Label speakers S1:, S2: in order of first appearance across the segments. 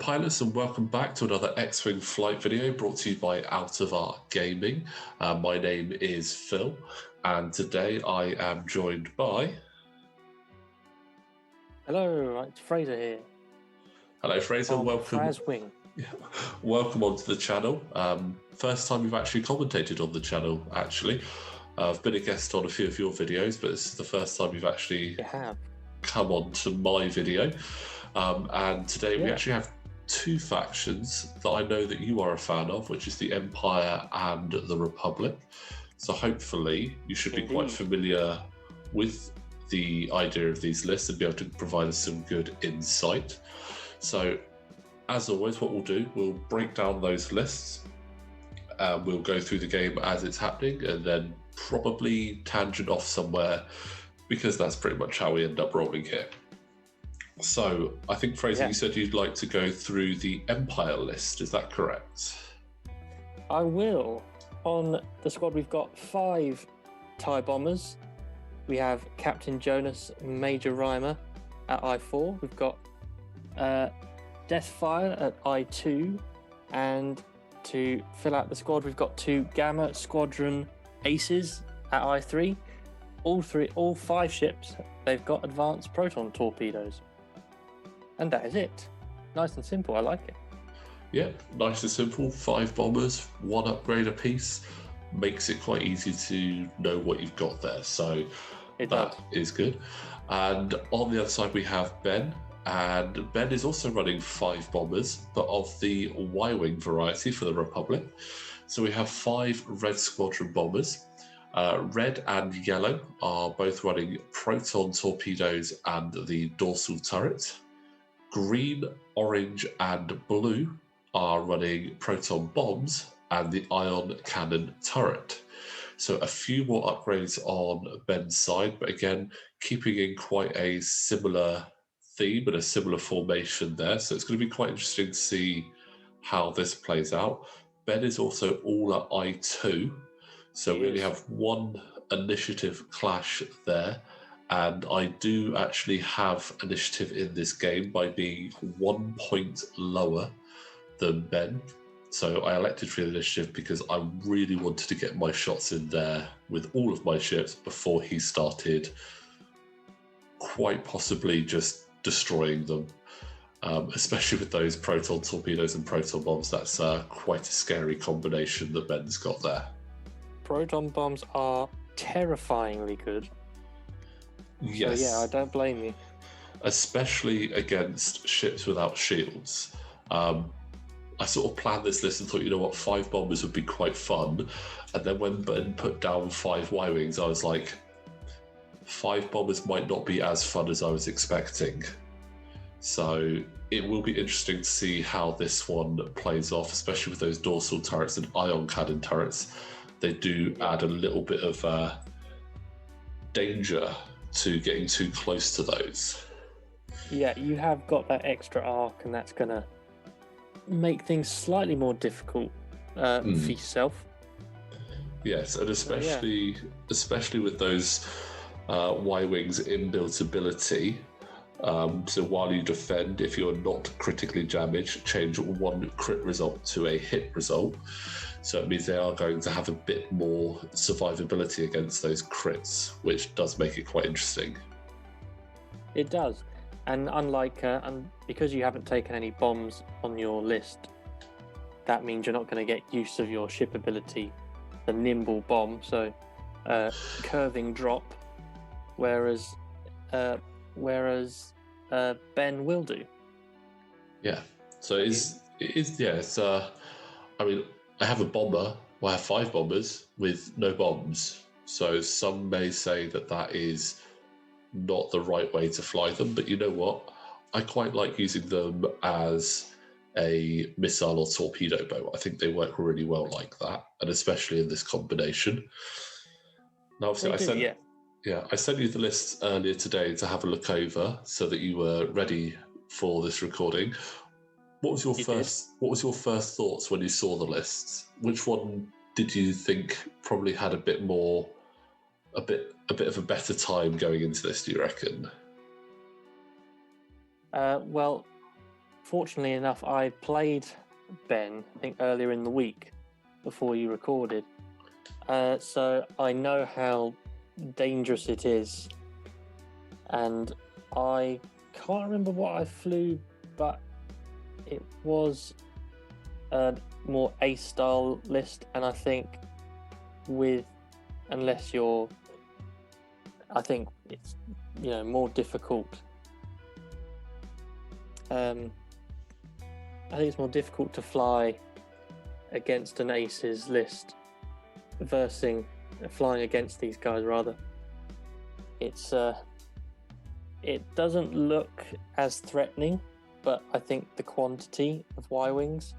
S1: pilots, and welcome back to another X-Wing flight video brought to you by Out of Art Gaming. My name is Phil, and today I am joined by...
S2: Hello, it's Fraser here.
S1: Hello Fraser, welcome.
S2: Fraswing.
S1: Welcome onto the channel. First time you've actually commentated on the channel, actually. I've been a guest on a few of your videos, but this is the first time you've actually come on to my video. And today we actually have two factions that I know that you are a fan of, which is the Empire and the Republic. So hopefully you should be quite familiar with the idea of these lists and be able to provide us some good insight. So as always, what we'll do, we'll break down those lists. We'll go through the game as it's happening and then probably tangent off somewhere, because that's pretty much how we end up rolling here. So I think, Fraser, you said you'd like to go through the Empire list. Is that correct?
S2: I will. On the squad, we've got 5 TIE bombers. We have Captain Jonas, Major Reimer at I4. We've got Deathfire at I2. And to fill out the squad, we've got 2 Gamma Squadron Aces at I3. All 5 ships, they've got advanced proton torpedoes. And that is it. Nice and simple, I like it.
S1: Yeah, nice and simple. 5 bombers, 1 upgrade apiece. Makes it quite easy to know what you've got there. So that is good. And on the other side, we have Ben. And Ben is also running 5 bombers, but of the Y-Wing variety for the Republic. So we have 5 Red Squadron bombers. Red and yellow are both running proton torpedoes and the dorsal turret. Green, orange, and blue are running proton bombs and the ion cannon turret. So a few more upgrades on Ben's side, but again, keeping in quite a similar theme and a similar formation there. So it's going to be quite interesting to see how this plays out. Ben is also all at I2. So we only have 1 initiative clash there. And I do actually have initiative in this game by being 1 point lower than Ben. So I elected for the initiative because I really wanted to get my shots in there with all of my ships before he started quite possibly just destroying them. Especially with those proton torpedoes and proton bombs. That's quite a scary combination that Ben's got there.
S2: Proton bombs are terrifyingly good.
S1: Yes.
S2: So, I don't blame you.
S1: Especially against ships without shields. I sort of planned this list and thought, you know what, 5 bombers would be quite fun. And then when Ben put down 5 Y-Wings, I was like, 5 bombers might not be as fun as I was expecting. So it will be interesting to see how this one plays off, especially with those dorsal turrets and ion cannon turrets. They do add a little bit of danger to getting too close to those. Yeah,
S2: you have got that extra arc, and that's going to make things slightly more difficult for yourself.
S1: Yes, and especially with those Y-Wings inbuilt ability. So while you defend, if you're not critically damaged, change 1 crit result to a hit result. So it means they are going to have a bit more survivability against those crits, which does make it quite interesting.
S2: It does. And unlike, because you haven't taken any bombs on your list, that means you're not going to get use of your ship ability, the nimble bomb, so curving drop, whereas Ben will do.
S1: Yeah. So I mean, I have a bomber, I have 5 bombers with no bombs. So some may say that is not the right way to fly them, but you know what? I quite like using them as a missile or torpedo boat. I think they work really well like that, and especially in this combination. Now, obviously, I sent you the list earlier today to have a look over so that you were ready for this recording. What was your first thoughts when you saw the lists? Which one did you think probably had a bit of a better time going into this, do you reckon?
S2: Well, fortunately enough, I played Ben, I think earlier in the week before you recorded. So I know how dangerous it is. And I can't remember what I flew, but it was a more ace style list. And I think I think it's, more difficult. I think it's more difficult to fly against an aces list flying against these guys rather. It's it doesn't look as threatening, but I think the quantity of Y-wings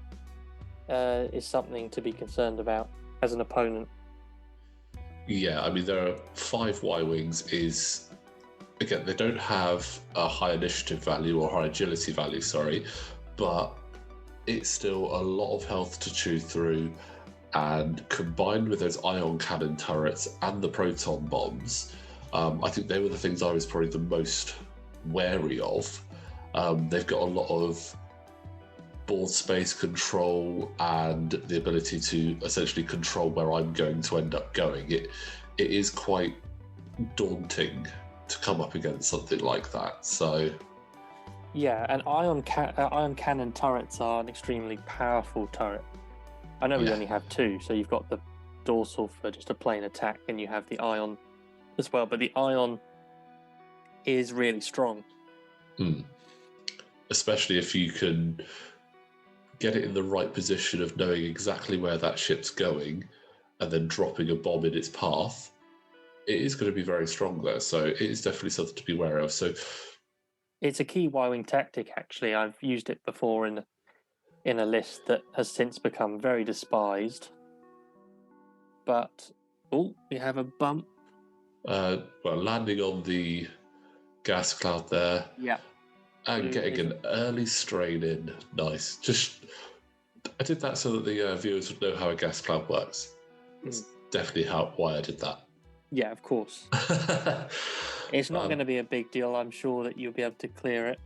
S2: is something to be concerned about as an opponent.
S1: Yeah, I mean, there are 5 Y-wings is, again, they don't have a high initiative value or high agility value, but it's still a lot of health to chew through, and combined with those ion cannon turrets and the proton bombs, I think they were the things I was probably the most wary of. They've got a lot of board space control and the ability to essentially control where I'm going to end up going. It is quite daunting to come up against something like that. So
S2: yeah, and ion cannon turrets are an extremely powerful turret. I know we only have 2, so you've got the dorsal for just a plain attack, and you have the ion as well. But the ion is really strong,
S1: especially if you can get it in the right position of knowing exactly where that ship's going and then dropping a bomb in its path. It is going to be very strong there, so it is definitely something to be aware of. So
S2: it's a key Y-wing tactic. Actually, I've used it before in a list that has since become very despised. But we have a bump.
S1: Landing on the gas cloud there.
S2: Yeah.
S1: And getting an early strain in. Nice. I did that so that the viewers would know how a gas cloud works. That's definitely why I did that.
S2: Yeah, of course. It's not going to be a big deal. I'm sure that you'll be able to clear it.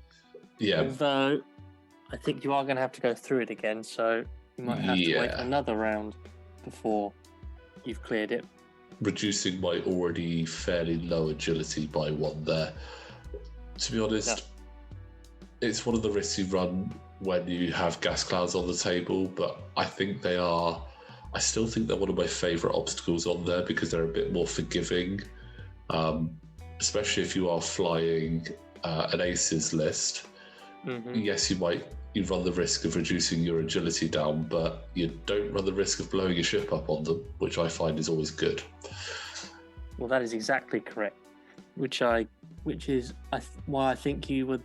S1: Yeah.
S2: Although, I think you are going to have to go through it again, so you might have to wait another round before you've cleared it.
S1: Reducing my already fairly low agility by 1 there. To be honest, it's one of the risks you run when you have gas clouds on the table, but I still think they're one of my favourite obstacles on there because they're a bit more forgiving, especially if you are flying an aces list. Yes, you run the risk of reducing your agility down, but you don't run the risk of blowing your ship up on them, which I find is always good.
S2: Well, that is exactly correct, which is why I think you would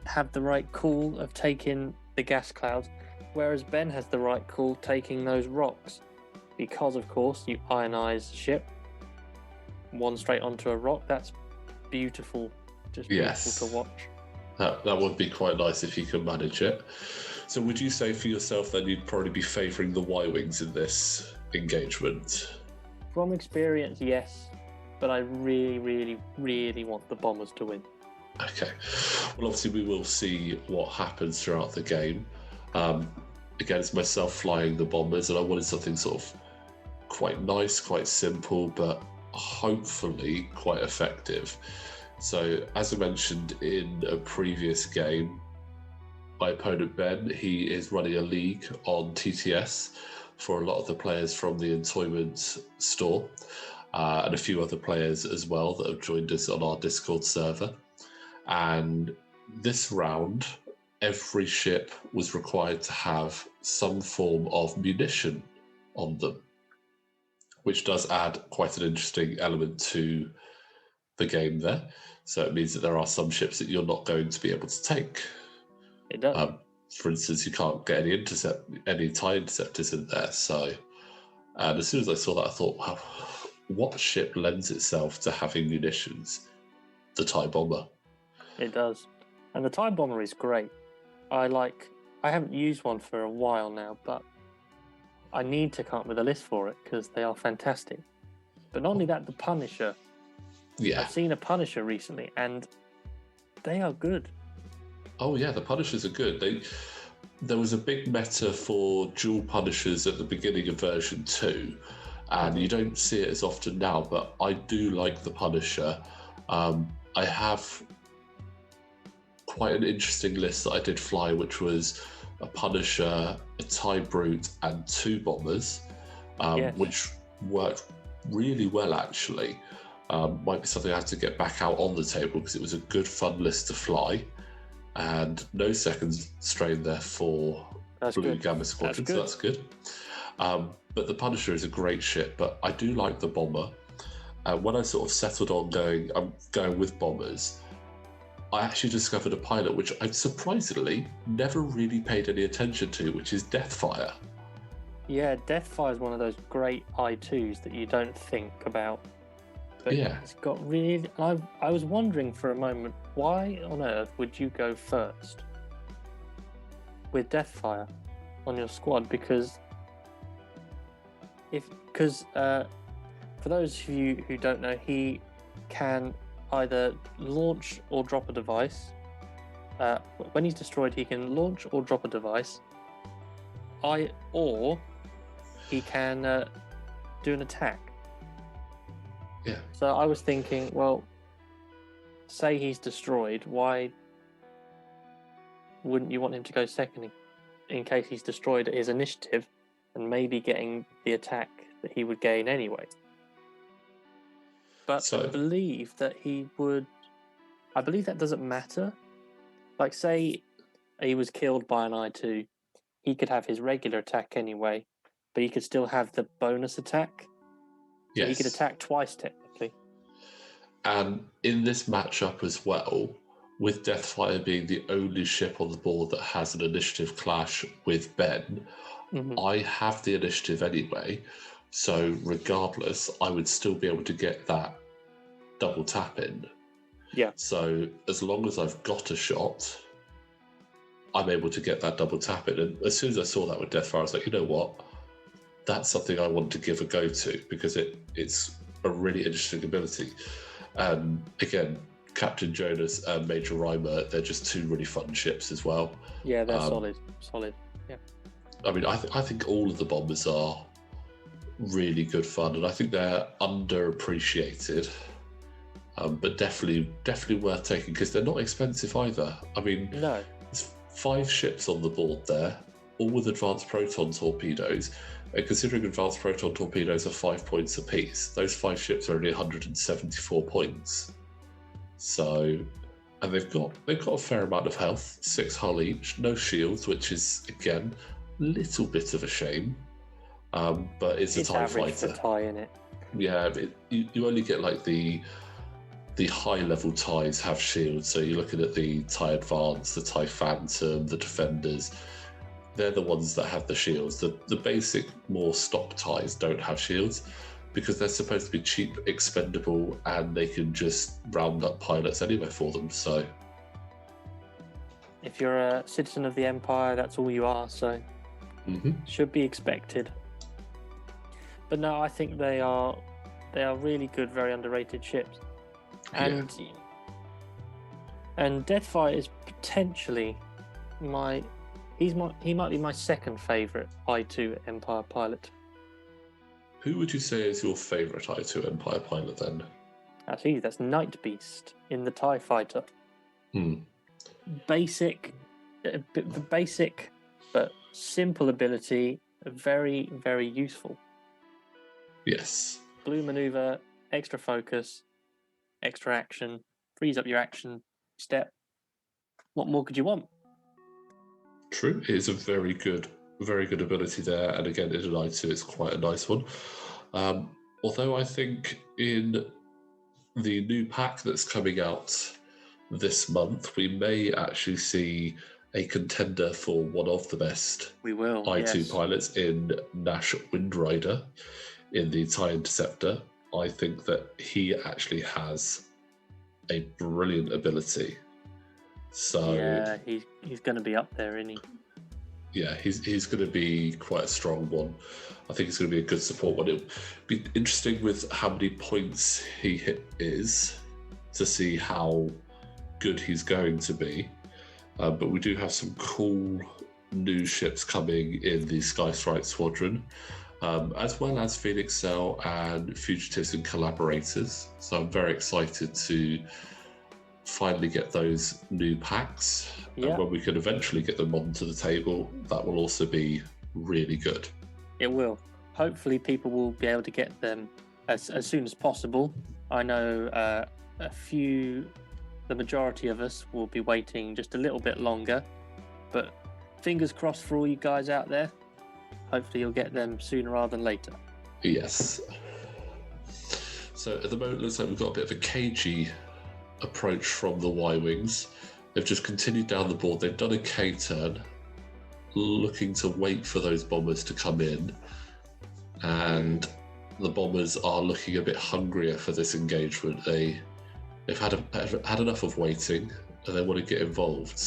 S2: have the right call of taking the gas clouds, whereas Ben has the right call taking those rocks, because of course you ionize the ship 1 straight onto a rock. That's beautiful, just beautiful to watch.
S1: That would be quite nice if you could manage it. So would you say for yourself then you'd probably be favouring the Y-wings in this engagement?
S2: From experience, yes, but I really, really, really want the bombers to win.
S1: Okay. Well, obviously we will see what happens throughout the game. Again, it's myself flying the bombers, and I wanted something sort of quite nice, quite simple, but hopefully quite effective. So, as I mentioned in a previous game, my opponent Ben, he is running a league on TTS for a lot of the players from the Entoyment store, and a few other players as well that have joined us on our Discord server. And this round, every ship was required to have some form of munition on them, which does add quite an interesting element to the game there. So it means that there are some ships that you're not going to be able to take.
S2: It does.
S1: For instance, you can't get any TIE interceptors in there. And as soon as I saw that, I thought, wow, what ship lends itself to having munitions? The TIE bomber.
S2: It does. And the TIE bomber is great. I haven't used one for a while now, but I need to come up with a list for it because they are fantastic. But not only that, the Punisher.
S1: Yeah.
S2: I've seen a Punisher recently and they are good.
S1: Oh yeah, the Punishers are good. There was a big meta for dual Punishers at the beginning of version 2, and you don't see it as often now, but I do like the Punisher. I have quite an interesting list that I did fly, which was a Punisher, a TIE Brute, and 2 Bombers, which worked really well, actually. Might be something I have to get back out on the table because it was a good, fun list to fly. And no second strain there for Blue Gamma Squadron, so that's good. But the Punisher is a great ship, but I do like the Bomber. When I sort of settled on I'm going with Bombers, I actually discovered a pilot which I've surprisingly never really paid any attention to, which is Deathfire.
S2: Yeah, Deathfire is one of those great I2s that you don't think about. But it's got really... I was wondering for a moment, why on earth would you go first with Deathfire on your squad? Because for those of you who don't know, he can either launch or drop a device. When he's destroyed, he can launch or drop a device. Or he can do an attack.
S1: Yeah.
S2: So I was thinking, well, say he's destroyed, why wouldn't you want him to go second in case he's destroyed at his initiative and maybe getting the attack that he would gain anyway? But I believe that I believe that doesn't matter. Like, say he was killed by an I2, he could have his regular attack anyway, but he could still have the bonus attack. So he could attack twice, technically.
S1: And in this matchup as well, with Deathfire being the only ship on the board that has an initiative clash with Ben, I have the initiative anyway. So regardless, I would still be able to get that double tap in.
S2: Yeah.
S1: So as long as I've got a shot, I'm able to get that double tap in. And as soon as I saw that with Deathfire, I was like, you know what? That's something I want to give a go to because it's a really interesting ability. And again, Captain Jonas and Major Reimer, they're just 2 really fun ships as well.
S2: Yeah, they're solid. Yeah.
S1: I mean, I think all of the Bombers are really good fun, and I think they're underappreciated. But definitely worth taking because they're not expensive either. I mean,
S2: no.
S1: There's 5 ships on the board there, all with advanced proton torpedoes. And considering advanced proton torpedoes are 5 points apiece, those 5 ships are only 174 points. So, and they've got a fair amount of health, 6 hull each, no shields, which is again a little bit of a shame. But it's a TIE fighter.
S2: For TIE, in it.
S1: Yeah, you only get like the high level TIEs have shields. So you're looking at the TIE Advance, the TIE Phantom, the Defenders. They're the ones that have the shields. The basic, more stock TIEs don't have shields because they're supposed to be cheap, expendable, and they can just round up pilots anywhere for them. So,
S2: if you're a citizen of the Empire, that's all you are. So, should be expected. But no, I think they are really good, very underrated ships, and Deathfire is potentially he might be my second favourite I2 Empire pilot.
S1: Who would you say is your favourite I2 Empire pilot then?
S2: That's Night Beast in the TIE Fighter. Basic but simple ability, very, very useful.
S1: Yes.
S2: Blue maneuver, extra focus, extra action, frees up your action step. What more could you want?
S1: True. It is a very good ability there. And again, in an I2, it's quite a nice one. Although I think in the new pack that's coming out this month, we may actually see a contender for one of the best I2 pilots in Nash Windrider in the TIE Interceptor. I think that he actually has a brilliant ability. So
S2: yeah, he's going to be up there, isn't he?
S1: Yeah, he's going to be quite a strong one. I think he's going to be a good support one. It'll be interesting with how many points he is to see how good he's going to be. But we do have some cool new ships coming in the Sky Strike Squadron, as well as Phoenix Cell and Fugitives and Collaborators. So I'm very excited to finally get those new packs.
S2: Yeah.
S1: And when we can eventually get them onto the table, that will also be really good.
S2: It will. Hopefully people will be able to get them as soon as possible. I know the majority of us will be waiting just a little bit longer, but fingers crossed for all you guys out there. Hopefully you'll get them sooner rather than later.
S1: Yes. So at the moment, it looks like we've got a bit of a cagey approach from the Y-Wings. They've just continued down the board. They've done a K-turn, looking to wait for those bombers to come in. And the bombers are looking a bit hungrier for this engagement. They've had enough of waiting, and they want to get involved.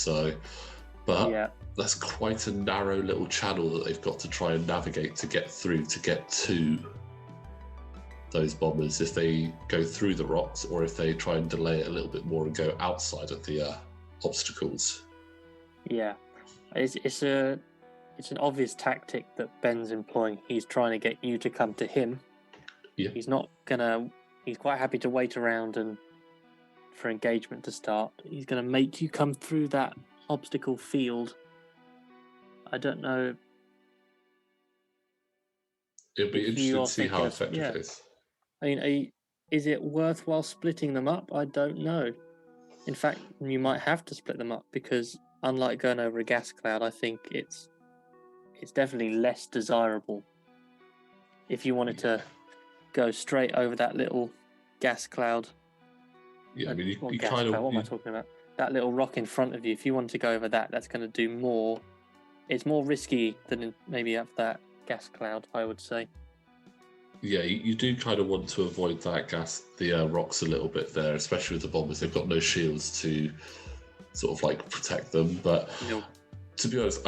S1: But that's quite a narrow little channel that they've got to try and navigate to get through, to get to those bombers, if they go through the rocks or if they try and delay it a little bit more and go outside of the obstacles.
S2: Yeah, it's an obvious tactic that Ben's employing. He's trying to get you to come to him.
S1: Yeah.
S2: He's quite happy to wait around and for engagement to start. He's going to make you come through that obstacle field. I don't know.
S1: It'll be interesting to see how effective it is.
S2: I mean, is it worthwhile splitting them up? I don't know. In fact, you might have to split them up because, unlike going over a gas cloud, I think it's definitely less desirable. If you wanted to go straight over that little gas cloud.
S1: Yeah, I mean, you
S2: gas
S1: kind
S2: cloud,
S1: of.
S2: What am I talking about? That little rock in front of you. If you wanted to go over that, that's going to do more. It's more risky than maybe up that gas cloud, I would say.
S1: Yeah, you do kind of want to avoid the rocks a little bit there, especially with the bombers. They've got no shields to sort of like protect them. But to be honest,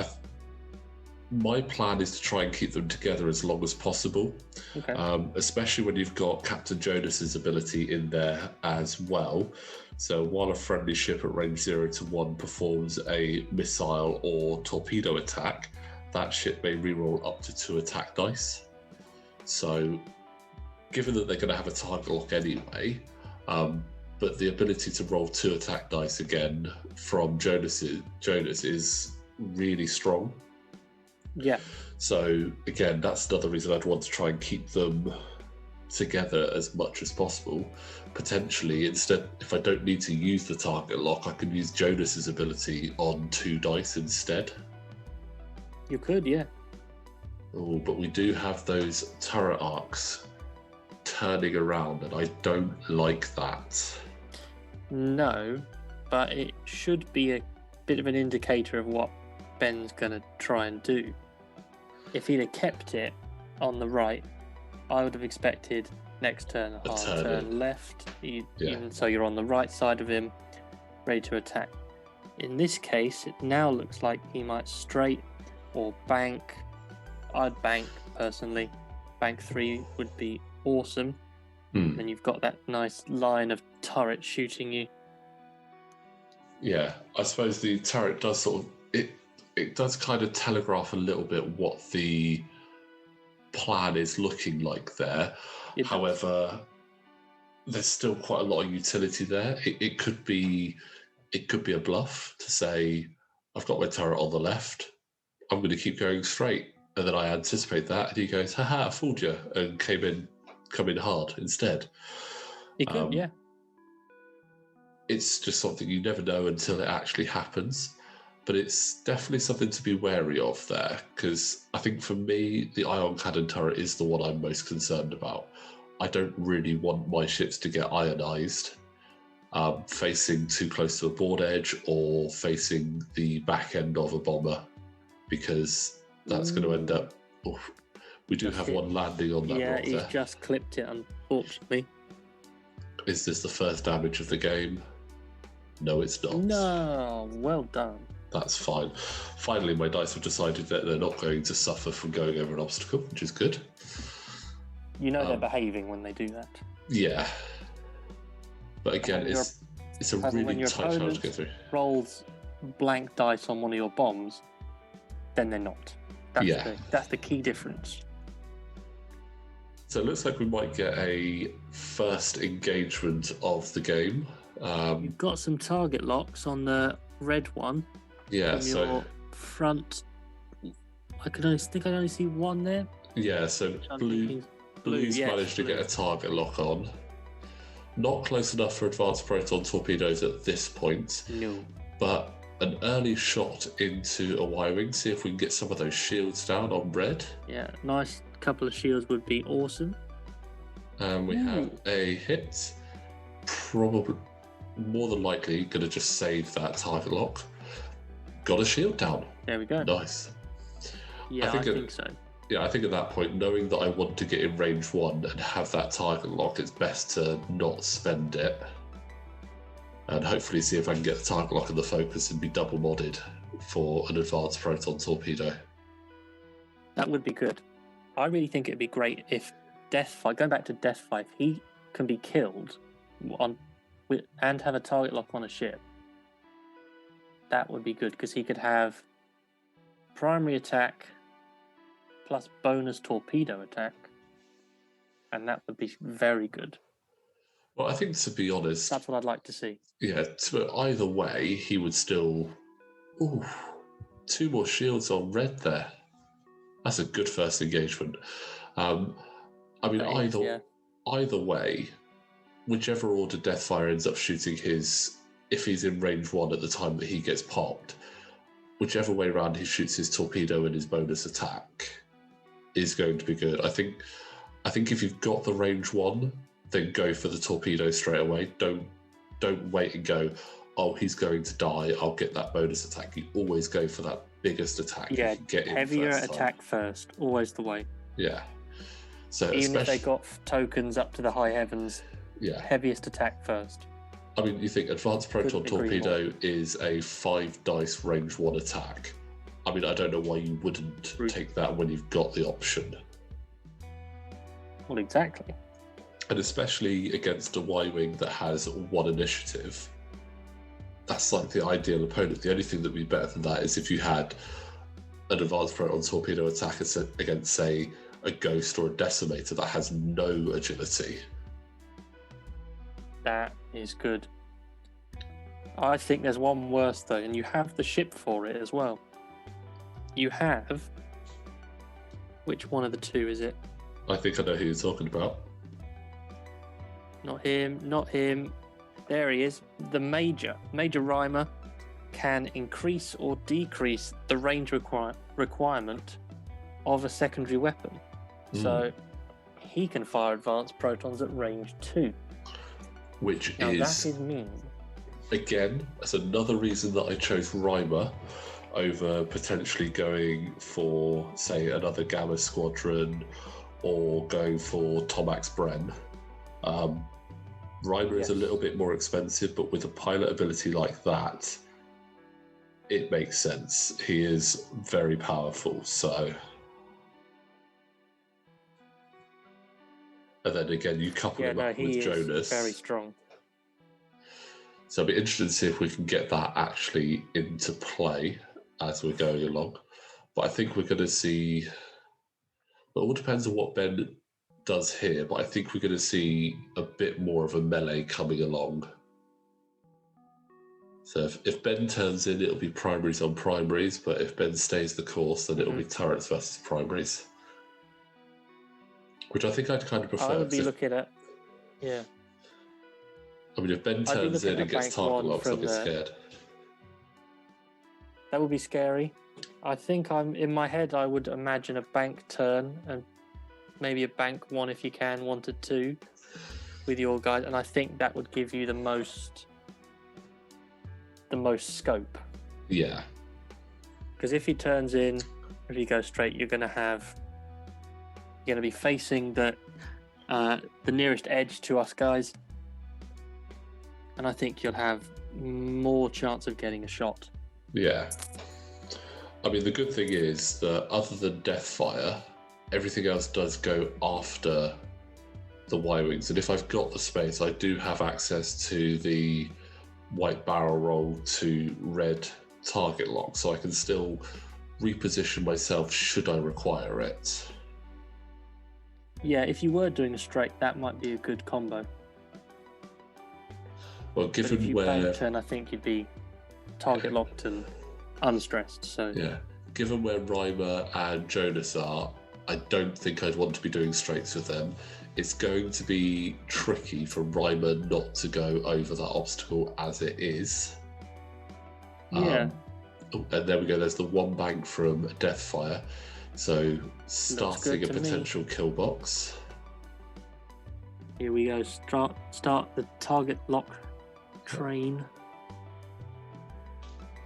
S1: my plan is to try and keep them together as long as possible.
S2: Okay.
S1: Especially when you've got Captain Jonas's ability in there as well. So while a friendly ship at range 0 to 1 performs a missile or torpedo attack, that ship may reroll up to 2 attack dice. So, given that they're going to have a target lock anyway, but the ability to roll 2 attack dice again from Jonas is really strong.
S2: Yeah.
S1: So, again, that's another reason I'd want to try and keep them together as much as possible. Potentially, instead, if I don't need to use the target lock, I can use Jonas's ability on 2 dice instead.
S2: You could, yeah.
S1: Oh, but we do have those turret arcs turning around, and I don't like that.
S2: No, but it should be a bit of an indicator of what Ben's going to try and do. If he'd have kept it on the right, I would have expected next turn, turn left, even so you're on the right side of him, ready to attack. In this case, it now looks like he might straight or bank. I'd bank, personally. Bank 3 would be awesome. Then you've got that nice line of turrets shooting you.
S1: Yeah, I suppose the turret does sort of... It does kind of telegraph a little bit what the plan is looking like there. However, there's still quite a lot of utility there. It could be a bluff to say, I've got my turret on the left, I'm going to keep going straight. And then I anticipate that, and he goes, haha, I fooled you, and come in hard instead.
S2: He could, yeah.
S1: It's just something you never know until it actually happens. But it's definitely something to be wary of there, because I think for me, the ion cannon turret is the one I'm most concerned about. I don't really want my ships to get ionized, facing too close to a board edge or facing the back end of a bomber, because that's going to end up... Oh, we do have one landing on that rock there.
S2: Yeah, he's just clipped it, unfortunately.
S1: Is this the first damage of the game? No, it's not.
S2: No, well done.
S1: That's fine. Finally, my dice have decided that they're not going to suffer from going over an obstacle, which is good.
S2: You know they're behaving when they do that.
S1: Yeah. But again, it's a really tight challenge to go through.
S2: Rolls blank dice on one of your bombs, then they're not. That's the key difference.
S1: So it looks like we might get a first engagement of the game.
S2: You've got some target locks on the red one.
S1: Yeah,
S2: from your front. I can only see one there.
S1: Yeah, so Blue's managed to get a target lock on. Not close enough for advanced proton torpedoes at this point.
S2: No.
S1: But an early shot into a Y-wing. See if we can get some of those shields down on red.
S2: Yeah, nice couple of shields would be awesome.
S1: And we have a hit. Probably, more than likely, going to just save that target lock. Got a shield down.
S2: There we go.
S1: Nice.
S2: Yeah, I think so.
S1: Yeah, I think at that point, knowing that I want to get in range 1 and have that target lock, it's best to not spend it. And hopefully see if I can get the target lock and the focus and be double modded for an advanced proton torpedo.
S2: That would be good. I really think it'd be great if going back to Deathfire, if he can be killed and have a target lock on a ship. That would be good because he could have primary attack plus bonus torpedo attack, and that would be very good.
S1: Well, I think, to be honest,
S2: that's what I'd like to see.
S1: Yeah, either way, he would still... Ooh, 2 more shields on red there. That's a good first engagement. Either way, whichever order Deathfire ends up shooting if he's in range 1 at the time that he gets popped, whichever way around he shoots his torpedo and his bonus attack is going to be good. I think if you've got the range 1, then go for the torpedo straight away. Don't wait and go, oh, he's going to die, I'll get that bonus attack. You always go for that biggest attack.
S2: Yeah, heavier attack first, always the way.
S1: Yeah. So
S2: even if they got tokens up to the high heavens, heaviest attack first.
S1: I mean, you think advanced proton torpedo is a 5 dice range 1 attack. I mean, I don't know why you wouldn't take that when you've got the option.
S2: Well, exactly.
S1: And especially against a Y-wing that has 1 initiative, that's like the ideal opponent. The only thing that would be better than that is if you had an advanced proton torpedo attack against, say, a ghost or a decimator that has no agility.
S2: That is good. I think there's one worse though, and you have the ship for it as well. You have... Which one of the 2 is it?
S1: I think I know who you're talking about.
S2: Not him. There he is. The Major Rhymer can increase or decrease the range requirement of a secondary weapon. So he can fire advanced protons at range 2.
S1: That is
S2: mean.
S1: Again, that's another reason that I chose Rhymer over potentially going for, say, another Gamma Squadron or going for Tomax Bren. Rhymer is a little bit more expensive, but with a pilot ability like that, it makes sense. He is very powerful, so... And then again, you couple him up with Jonas.
S2: Very strong.
S1: So I'll be interested to see if we can get that actually into play as we're going along. But I think we're going to see... It all depends on what Ben does here, but I think we're going to see a bit more of a melee coming along. So if Ben turns in, it'll be primaries on primaries, but if Ben stays the course, then it'll be turrets versus primaries. Which I think I'd kind of prefer.
S2: I would be looking at... Yeah.
S1: I mean, if Ben turns in and gets target locks, I'll be scared.
S2: That would be scary. I think in my head, I would imagine a bank turn and maybe a bank 1 if you can, 1 to 2 with your guys, and I think that would give you the most scope.
S1: Yeah.
S2: Because if he turns in, if he goes straight, you're going to be facing the nearest edge to us guys, and I think you'll have more chance of getting a shot.
S1: Yeah. I mean, the good thing is that other than Deathfire, everything else does go after the Y-wings, and if I've got the space, I do have access to the white barrel roll to red target lock, so I can still reposition myself should I require it.
S2: Yeah, if you were doing a straight, that might be a good combo.
S1: Well,
S2: But if you bank turn, I think you'd be target locked and unstressed. So
S1: yeah, given where Reimer and Jonas are, I don't think I'd want to be doing straights with them. It's going to be tricky for Reimer not to go over that obstacle as it is.
S2: Yeah.
S1: And there we go. There's the one bank from Deathfire. So starting a potential kill box.
S2: Here we go. Start the target lock train.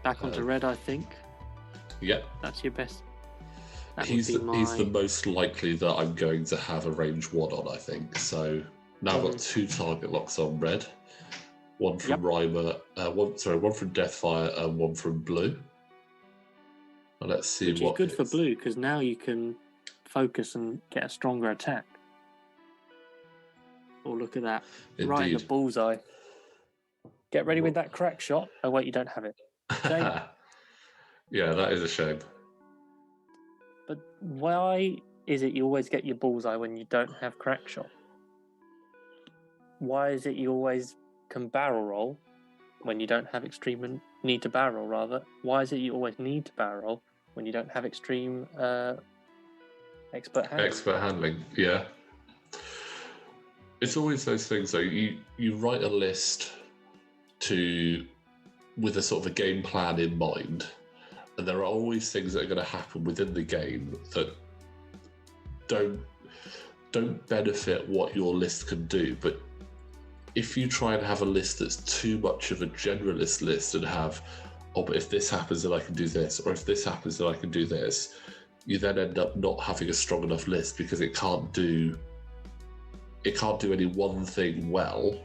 S2: Back onto red, I think.
S1: Yep.
S2: That's your best.
S1: He's the most likely that I'm going to have a range 1 on, I think. So now I've got 2 target locks on red. One from Reimer, one from Deathfire and one from blue. And let's see
S2: Which is good for blue, because now you can focus and get a stronger attack. Oh, look at that.
S1: Indeed.
S2: Right in the bullseye. Get ready with that crack shot. Oh, wait, you don't have it. Shame.
S1: Yeah, that is a shame.
S2: But why is it you always get your bullseye when you don't have crack shot? Why is it you always can barrel roll when you don't have extreme need to barrel, rather? Why is it you always need to barrel when you don't have extreme expert handling?
S1: Expert handling, yeah. It's always those things, though. You write a list with a sort of a game plan in mind, and there are always things that are going to happen within the game that don't benefit what your list can do. But if you try and have a list that's too much of a generalist list and have, but if this happens then I can do this, or if this happens then I can do this, you then end up not having a strong enough list because it can't do any one thing well,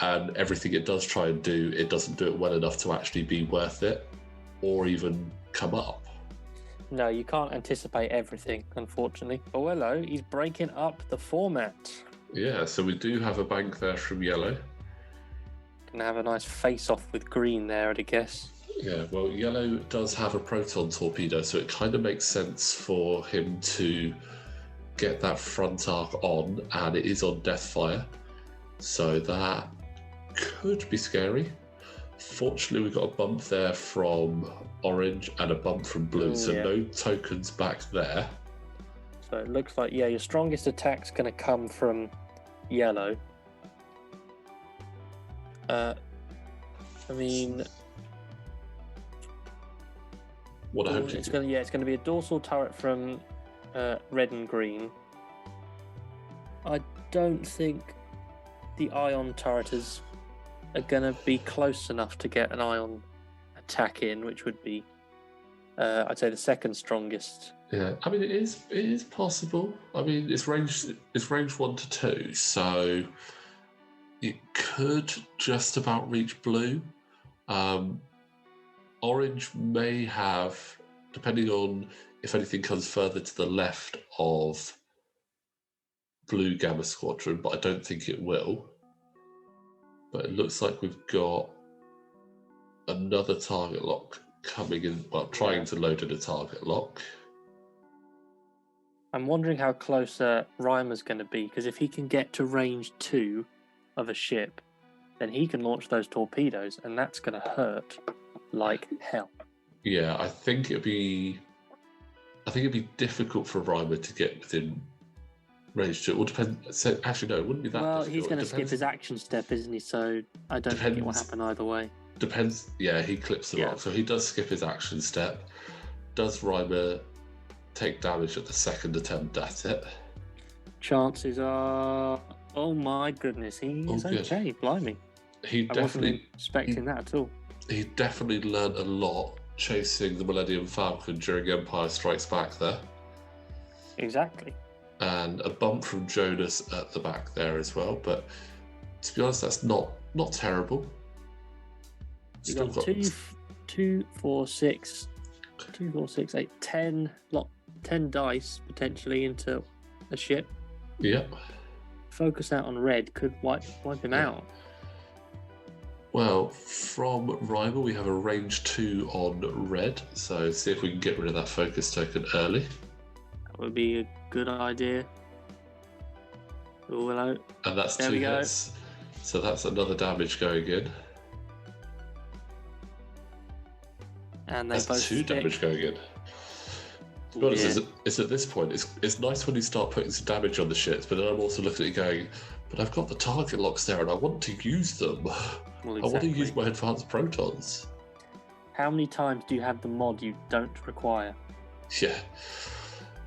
S1: and everything it does try and do, it doesn't do it well enough to actually be worth it or even come up.
S2: No, you can't anticipate everything, unfortunately. Oh, hello, he's breaking up the format.
S1: Yeah, so we do have a bank there from yellow.
S2: Gonna have a nice face-off with green there, I'd guess.
S1: Yeah, well, yellow does have a proton torpedo, so it kind of makes sense for him to get that front arc on, and it is on Deathfire, so that could be scary. Fortunately, we got a bump there from orange and a bump from blue, so no tokens back there.
S2: So it looks like, your strongest attack's going to come from yellow.
S1: What I hope
S2: it's going to be a dorsal turret from red and green. I don't think the ion turreters are going to be close enough to get an ion attack in, which would be, I'd say, the second strongest.
S1: Yeah, I mean, it is possible. I mean, it's range 1 to 2, so it could just about reach blue. Orange may have, depending on if anything comes further to the left of blue Gamma Squadron, but I don't think it will. But it looks like we've got another target lock coming in, trying to load in a target lock.
S2: I'm wondering how close Reimer's going to be, because if he can get to range 2 of a ship, then he can launch those torpedoes, and that's going to hurt like hell.
S1: Yeah, I think it'd be difficult for Reimer to get within range 2. It will depend. So, actually, no, it wouldn't be that difficult.
S2: Well, he's going to skip his action step, isn't he? So I don't think it will happen either way.
S1: Depends. Yeah, he clips the lock, so he does skip his action step. Does Reimer take damage at the second attempt at it?
S2: Chances are, oh my goodness, he's okay. Blimey, I wasn't expecting that at all.
S1: He definitely learned a lot chasing the Millennium Falcon during Empire Strikes Back there.
S2: Exactly.
S1: And a bump from Jonas at the back there as well, but to be honest, that's not terrible.
S2: You've got 2, 4, 6, 8, 10 dice potentially into a ship.
S1: Yep.
S2: Focus out on red could wipe him out.
S1: Well, from Rival, we have a range 2 on red, so see if we can get rid of that focus token early.
S2: That would be a good idea. Oh, hello.
S1: And that's there 2 hits. So that's another damage going in.
S2: And they
S1: that's
S2: both
S1: 2 damage going in. To be honest, it's at this point, it's nice when you start putting some damage on the shits, but then I'm also looking at it going, but I've got the target locks there and I want to use them. Well, exactly. I want to use my advanced protons.
S2: How many times do you have the mod you don't require?
S1: Yeah.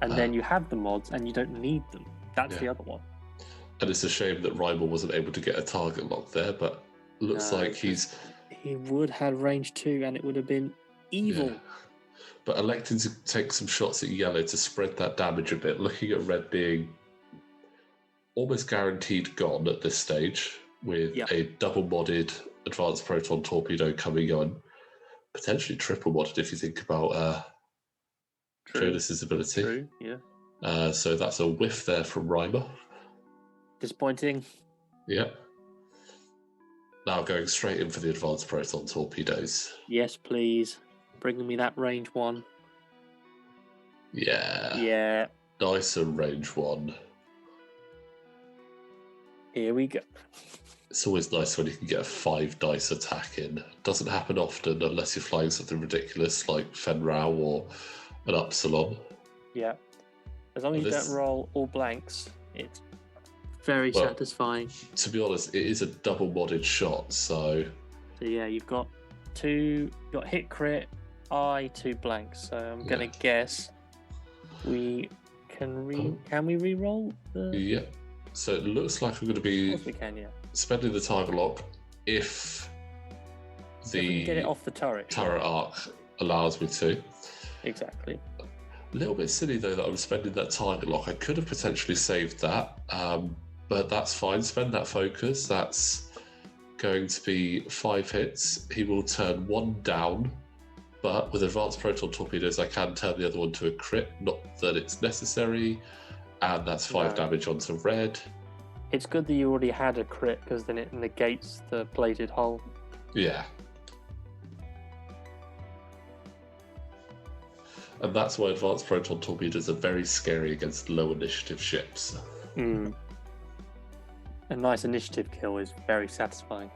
S2: And then you have the mods and you don't need them. That's the other one.
S1: And it's a shame that Rymal wasn't able to get a target lock there, but looks like
S2: he would have range 2 and it would have been evil.
S1: Yeah. But electing to take some shots at yellow to spread that damage a bit, looking at red being almost guaranteed gone at this stage, with a double modded advanced proton torpedo coming on, potentially triple modded if you think about Jonas's ability.
S2: True, yeah.
S1: So that's a whiff there from Reimer.
S2: Disappointing.
S1: Yeah. Now going straight in for the advanced proton torpedoes.
S2: Yes, please. Bring me that range 1.
S1: Yeah.
S2: Yeah.
S1: Nice and range 1.
S2: Here we go.
S1: It's always nice when you can get a 5 dice attack in. Doesn't happen often unless you're flying something ridiculous like Fenrau or an Upsilon.
S2: Yeah. As long as you don't roll all blanks, it's very satisfying.
S1: To be honest, it is a double modded shot, so
S2: yeah, you've got hit crit, 2 blanks. So I'm gonna guess we can can we re-roll the
S1: Yeah. So it looks like we're going to be
S2: we can,
S1: spending the target lock if
S2: we can get it off the turret
S1: arc allows me to.
S2: Exactly.
S1: A little bit silly though that I'm spending that target lock. I could have potentially saved that, but that's fine. Spend that focus. That's going to be 5 hits. He will turn 1 down, but with advanced proton torpedoes, I can turn the other one to a crit. Not that it's necessary. And that's 5 damage onto red.
S2: It's good that you already had a crit because then it negates the plated hull.
S1: Yeah. And that's why advanced proton torpedoes are very scary against low initiative ships.
S2: A nice initiative kill is very satisfying.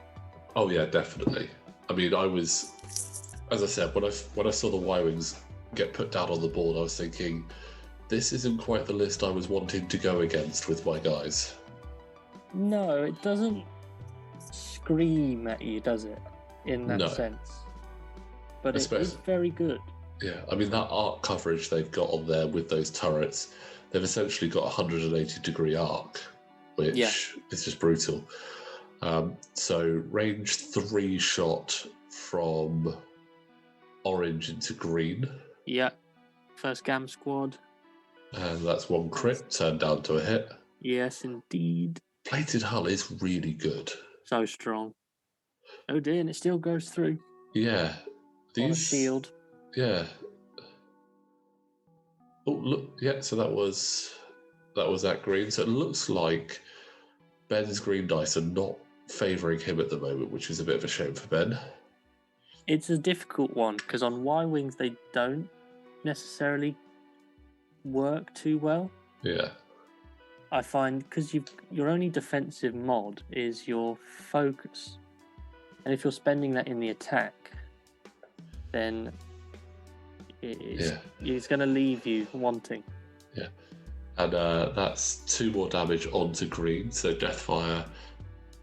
S1: Oh yeah, definitely. I mean, I was, as I said, when I saw the Y-Wings get put down on the board, I was thinking, this isn't quite the list I was wanting to go against with my guys.
S2: No, it doesn't scream at you, does it? In that sense. But it is very good.
S1: Yeah, I mean, that arc coverage they've got on there with those turrets, they've essentially got a 180-degree arc, which is just brutal. So range 3 shot from orange into green.
S2: Yeah, first GAM squad.
S1: And that's 1 crit, turned down to a hit.
S2: Yes, indeed.
S1: Plated hull is really good.
S2: So strong. Oh dear, and it still goes through.
S1: Yeah.
S2: On a shield.
S1: Yeah. Oh, look. Yeah, so that was that green. So it looks like Ben's green dice are not favouring him at the moment, which is a bit of a shame for Ben.
S2: It's a difficult one, because on Y-Wings they don't necessarily work too well.
S1: Yeah.
S2: I find because your only defensive mod is your focus, and if you're spending that in the attack, then it's going to leave you wanting.
S1: Yeah, and that's 2 more damage onto green. So Deathfire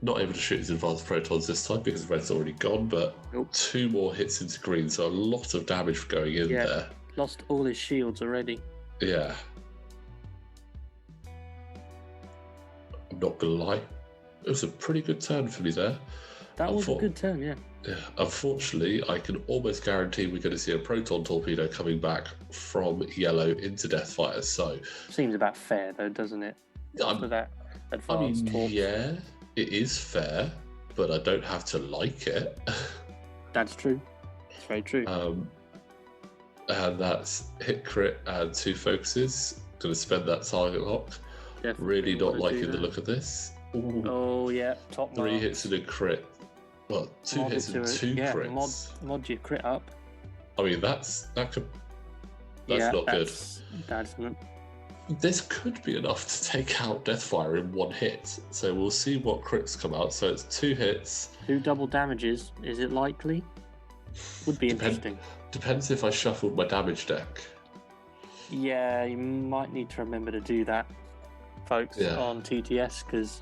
S1: not able to shoot his advanced protons this time because red's already gone, but 2 more hits into green, so a lot of damage going in there.
S2: Lost all his shields already.
S1: Yeah. I'm not gonna lie, it was a pretty good turn for me there.
S2: That was a good turn, yeah.
S1: Yeah. Unfortunately, I can almost guarantee we're going to see a proton torpedo coming back from yellow into Deathfire. So
S2: seems about fair, though, doesn't it? After that advanced torp.
S1: Yeah, it is fair, but I don't have to like it.
S2: That's true. It's very true.
S1: And that's hit crit and 2 focuses. Going to spend that target lock.
S2: Definitely
S1: really not liking the look of this.
S2: Ooh. Oh yeah, top
S1: 3 hits and a crit. Well, 2
S2: Mod
S1: hits
S2: it
S1: and
S2: to
S1: 2
S2: yeah,
S1: crits.
S2: mod your crit up.
S1: I mean, that's not good.
S2: That's not.
S1: This could be enough to take out Deathfire in 1 hit. So we'll see what crits come out. So it's 2 hits.
S2: 2 double damages. Is it likely? Would be interesting.
S1: Depends if I shuffled my damage deck.
S2: Yeah, you might need to remember to do that, folks, on TTS, because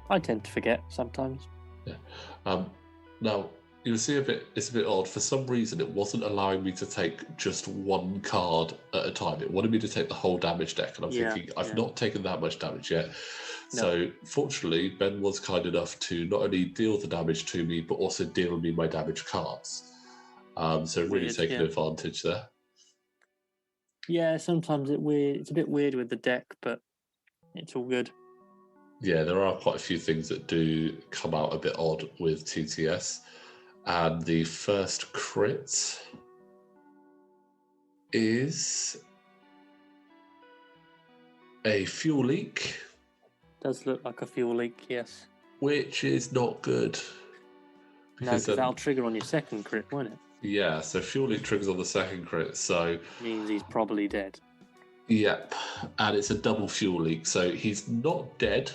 S2: I tend to forget sometimes.
S1: Yeah. Now, you'll see it's a bit odd. For some reason, it wasn't allowing me to take just 1 card at a time. It wanted me to take the whole damage deck, and I'm thinking, I've not taken that much damage yet. No. So, fortunately, Ben was kind enough to not only deal the damage to me, but also deal me my damage cards. So really taking advantage there.
S2: Yeah, sometimes it's a bit weird with the deck, but it's all good.
S1: Yeah, there are quite a few things that do come out a bit odd with TTS. And the first crit is a fuel leak.
S2: Does look like a fuel leak, yes.
S1: Which is not good.
S2: Because that'll trigger on your second crit, won't it?
S1: Yeah, so fuel leak triggers on the second crit, so...
S2: means he's probably dead.
S1: Yep, and it's a double fuel leak, so he's not dead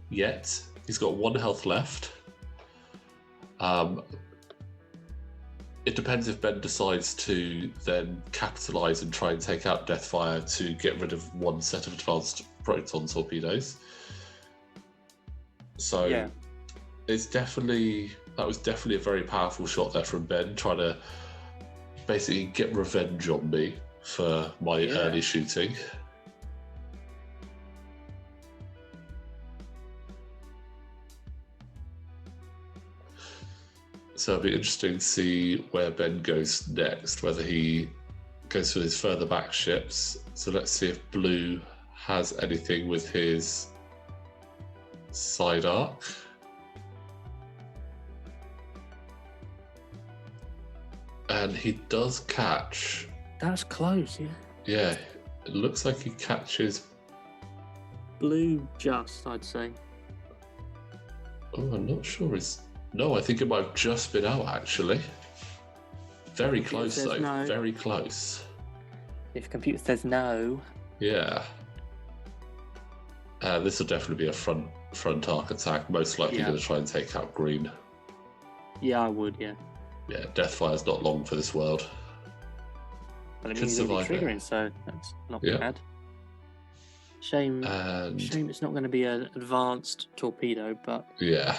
S1: yet. He's got 1 health left. It depends if Ben decides to then capitalise and try and take out Deathfire to get rid of 1 set of advanced proton torpedoes. So that was definitely a very powerful shot there from Ben, trying to basically get revenge on me for my early shooting. So it'll be interesting to see where Ben goes next, whether he goes for his further back ships. So let's see if Blue has anything with his side arc. And he does catch.
S2: That's close, yeah.
S1: Yeah, it looks like he catches.
S2: Blue just, I'd say.
S1: Oh, I'm not sure. No, I think it might have just been out, actually. Very close, though. No. Very close.
S2: If computer says no.
S1: Yeah. This will definitely be a front arc attack. Most likely going to try and take out green.
S2: Yeah, I would, yeah.
S1: Yeah, Deathfire's not long for this world.
S2: But it means he'll be triggering, so that's not bad. Shame it's not going to be an advanced torpedo, but...
S1: Yeah.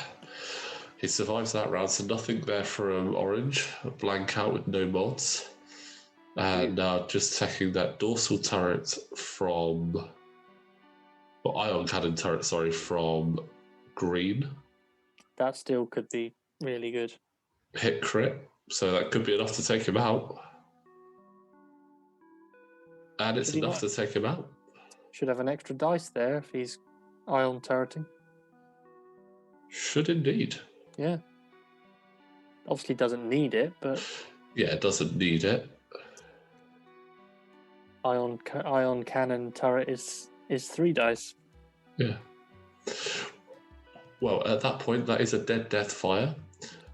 S1: He survives that round, so nothing there from Orange. A blank out with no mods. And just taking that dorsal turret from... Or ion cannon turret, sorry, from Green.
S2: That still could be really good.
S1: Hit crit, so that could be enough to take him out. And it's enough to take him out.
S2: Should have an extra dice there if he's ion turreting.
S1: Should indeed.
S2: Yeah. Obviously doesn't need it, but...
S1: Yeah, it doesn't need it.
S2: Ion cannon turret is 3 dice.
S1: Yeah. Well, at that point, that is a dead Deathfire.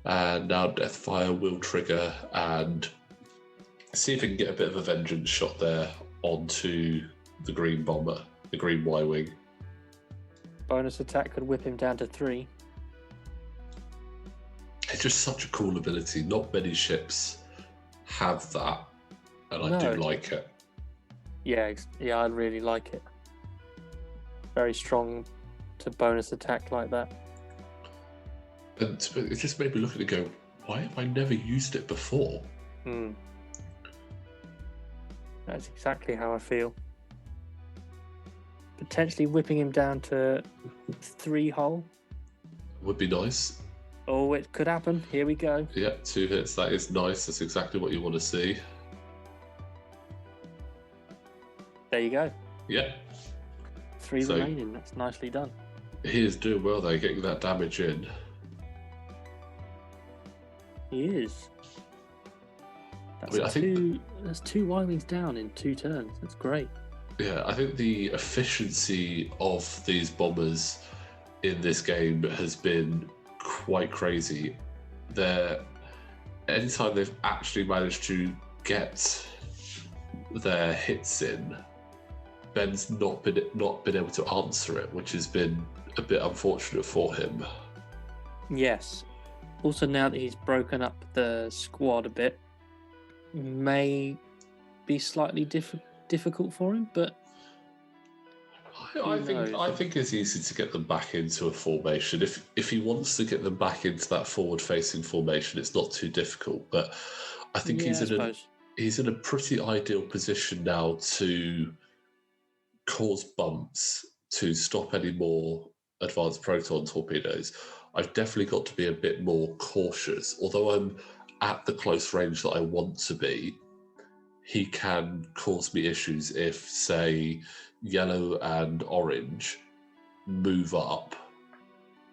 S1: And now Deathfire will trigger and see if it can get a bit of a vengeance shot there onto the green bomber, the green Y-wing.
S2: Bonus attack could whip him down to 3.
S1: It's just such a cool ability. Not many ships have that, and I do like it.
S2: Yeah, I really like it. Very strong to bonus attack like that.
S1: And it just made me look at it and go, why have I never used it before?
S2: That's exactly how I feel. Potentially whipping him down to 3 hull.
S1: Would be nice.
S2: Oh, it could happen. Here we go.
S1: Yeah, 2 hits. That is nice. That's exactly what you want to see.
S2: There you go.
S1: Yeah.
S2: 3 remaining. That's nicely done.
S1: He is doing well there, getting that damage in.
S2: He is. That's 2 Y-wings down in 2 turns. That's great.
S1: Yeah, I think the efficiency of these bombers in this game has been quite crazy. Anytime they've actually managed to get their hits in, Ben's not been able to answer it, which has been a bit unfortunate for him.
S2: Yes. Also, now that he's broken up the squad a bit, may be slightly difficult for him, but
S1: I think it's easy to get them back into a formation. If he wants to get them back into that forward-facing formation, it's not too difficult. But I think he's in a pretty ideal position now to cause bumps to stop any more advanced proton torpedoes. I've definitely got to be a bit more cautious. Although I'm at the close range that I want to be, he can cause me issues if, say, yellow and orange move up.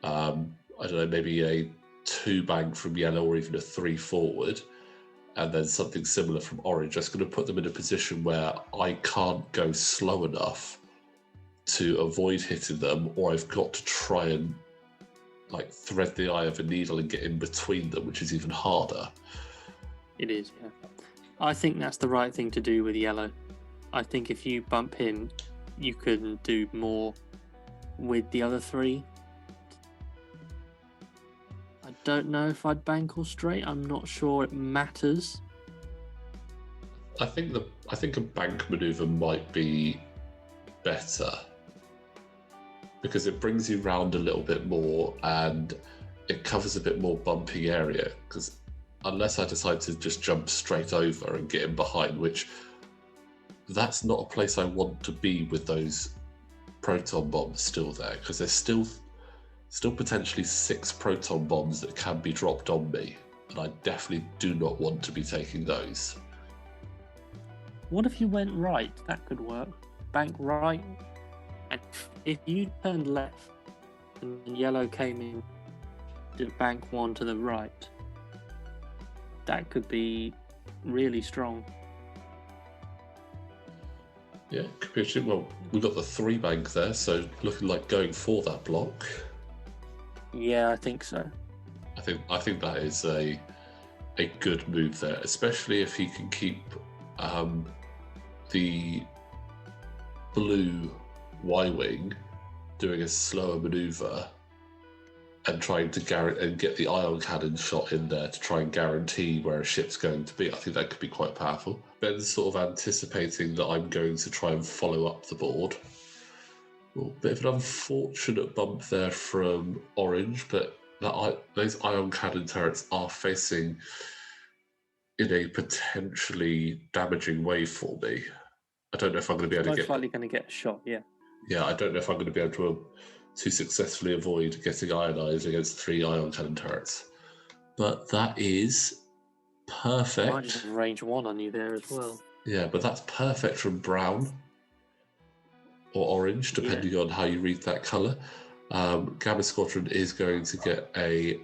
S1: I don't know, maybe a 2 bank from yellow or even a 3 forward, and then something similar from orange. That's going to put them in a position where I can't go slow enough to avoid hitting them, or I've got to try and thread the eye of a needle and get in between them, which is even harder.
S2: It is, yeah. I think that's the right thing to do with yellow. I think if you bump him, you can do more with the other 3. I don't know if I'd bank or straight. I'm not sure it matters.
S1: I think a bank maneuver might be better because it brings you round a little bit more and it covers a bit more bumpy area. Because unless I decide to just jump straight over and get in behind, which that's not a place I want to be with those proton bombs still there, because there's still potentially 6 proton bombs that can be dropped on me, and I definitely do not want to be taking those.
S2: What if you went right? That could work. Bank right, and if you turned left and yellow came in, did bank 1 to the right, that could be really strong.
S1: Yeah, could be interesting. Well, we've got the 3 bank there, so looking like going for that block.
S2: Yeah, I think so.
S1: I think that is a good move there, especially if he can keep the blue Y-wing doing a slower maneuver and trying to get the ion cannon shot in there to try and guarantee where a ship's going to be. I think that could be quite powerful. Ben's sort of anticipating that I'm going to try and follow up the board. Well, bit of an unfortunate bump there from orange, but those ion cannon turrets are facing in a potentially damaging way for me. I don't know if I'm going to be able to
S2: most likely going to get a shot, yeah.
S1: Yeah, I don't know if I'm going to be able to successfully avoid getting ionized against 3 ion cannon turrets. But that is perfect.
S2: I just have range 1 on you there as well.
S1: Yeah, but that's perfect from brown or orange, depending on how you read that colour. Gamma Squadron is going to get a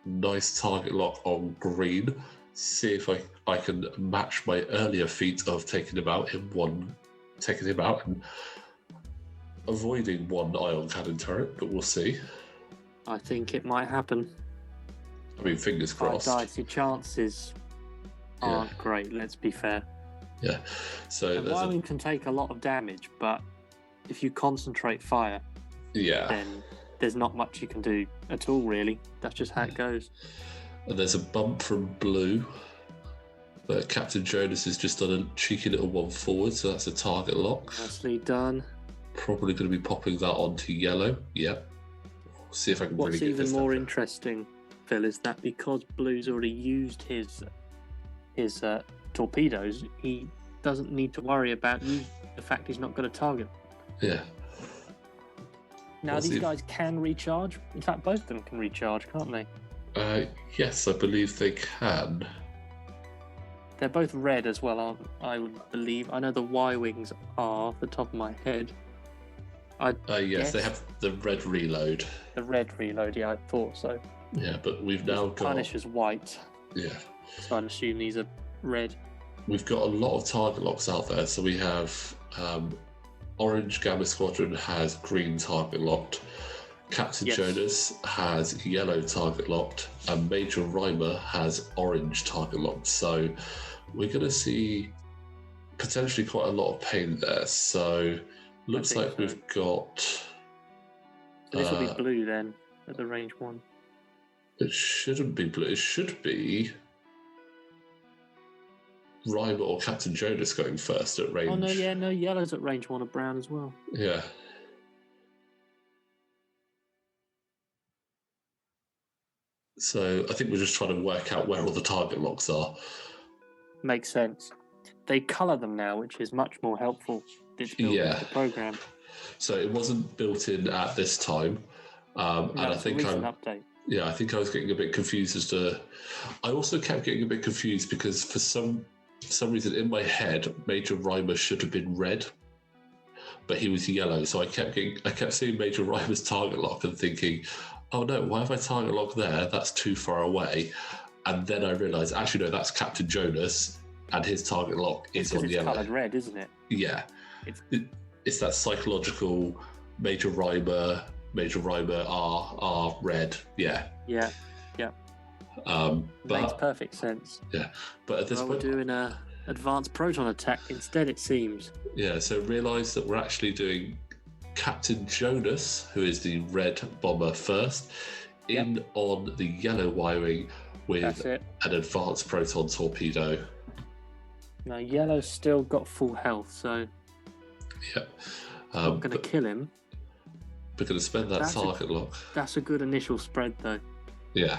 S1: nice target lock on green. See if I can match my earlier feat of taking him out and avoiding 1 ion cannon turret, but we'll see.
S2: I think it might happen.
S1: I mean, fingers crossed.
S2: Dicey chances aren't great, let's be fair.
S1: Yeah. So
S2: the Y-wing can take a lot of damage, but if you concentrate fire, then there's not much you can do at all, really. That's just how it goes.
S1: And there's a bump from blue, but Captain Jonas has just done a cheeky little 1 forward, so that's a target lock.
S2: Nicely done.
S1: Probably going to be popping that onto yellow. Yep. See if I can really get this.
S2: What's even more interesting, Phil, is that because blue's already used his torpedoes, he doesn't need to worry about the fact he's not going to target.
S1: Yeah.
S2: Now these guys can recharge. In fact, both of them can recharge, can't they?
S1: Yes, I believe they can.
S2: They're both red as well, I would believe. I know the Y-wings are, off the top of my head.
S1: Yes, they have the red reload.
S2: The red reload, yeah, I thought so.
S1: Yeah, but we've now got...
S2: Punisher's white.
S1: Yeah.
S2: So I'd assume these are red.
S1: We've got a lot of target locks out there. So we have Orange Gamma Squadron has green target locked. Captain
S2: Yes.
S1: Jonas has yellow target locked, and Major Rhymer has orange target locked. So we're going to see potentially quite a lot of pain there. So looks like we've got.
S2: So this will be blue then at the range 1.
S1: It shouldn't be blue. It should be Rhymer or Captain Jonas going first at range.
S2: Oh no, yeah, no, yellow's at range 1 of brown as well.
S1: Yeah. So I think we're just trying to work out where all the target locks are.
S2: Makes sense. They colour them now, which is much more helpful. It's built into the program.
S1: So it wasn't built in at this time, and I think
S2: update.
S1: Yeah, I think I was getting a bit confused as to. I also kept getting a bit confused because for some reason in my head, Major Rhymer should have been red, but he was yellow. So I kept seeing Major Rhymer's target lock and thinking, oh no, why have I target locked there? That's too far away. And then I realised, actually no, that's Captain Jonas, and his target lock is on yellow.
S2: It's coloured red, isn't it?
S1: Yeah, it's that psychological Major Rhymer are red. Yeah.
S2: Makes perfect sense.
S1: Yeah, but at this point,
S2: we're doing a advanced proton attack instead, it seems.
S1: Yeah, so realise that we're actually doing Captain Jonas, who is the red bomber first, in on the yellow Y-wing with an advanced proton torpedo.
S2: Now, yellow's still got full health, so I'm going to kill him.
S1: We're going to spend that target lock.
S2: That's a good initial spread, though.
S1: Yeah.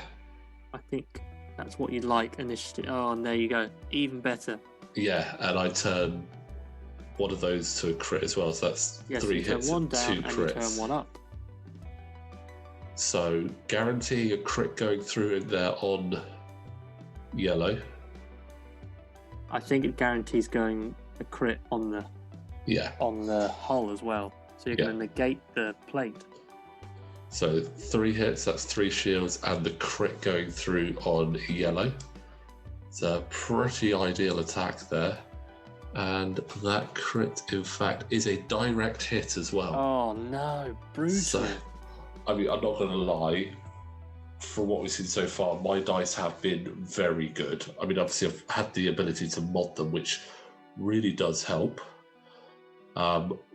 S2: I think that's what you'd like initially. Oh, and there you go. Even better.
S1: Yeah, and I turn one of those to a crit as well, so that's 3 hits
S2: one
S1: and
S2: down
S1: 2 crits.
S2: And you turn one up.
S1: So guaranteeing a crit going through in there on yellow.
S2: I think it guarantees going a crit on the hull as well. So you're going to negate the plate.
S1: So 3 hits, that's 3 shields, and the crit going through on yellow. It's a pretty ideal attack there. And that crit, in fact, is a direct hit as well.
S2: Oh no, brutal.
S1: So, I mean, I'm not going to lie. From what we've seen so far, my dice have been very good. I mean, obviously, I've had the ability to mod them, which really does help.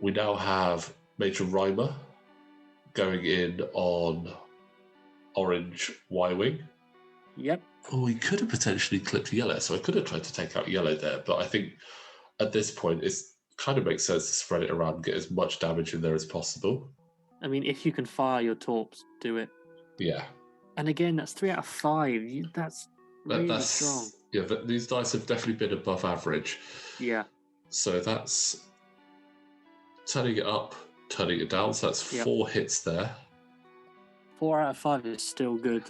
S1: We now have Major Rhymer going in on orange Y-wing.
S2: Yep.
S1: Oh, he could have potentially clipped yellow, so I could have tried to take out yellow there, but I think at this point it kind of makes sense to spread it around and get as much damage in there as possible.
S2: I mean, if you can fire your torps, do it.
S1: Yeah.
S2: And again, that's 3 out of 5. That's really strong.
S1: Yeah, but these dice have definitely been above average.
S2: Yeah.
S1: So that's turning it up, turning it down, so that's 4 hits there.
S2: 4 out of 5 is still good.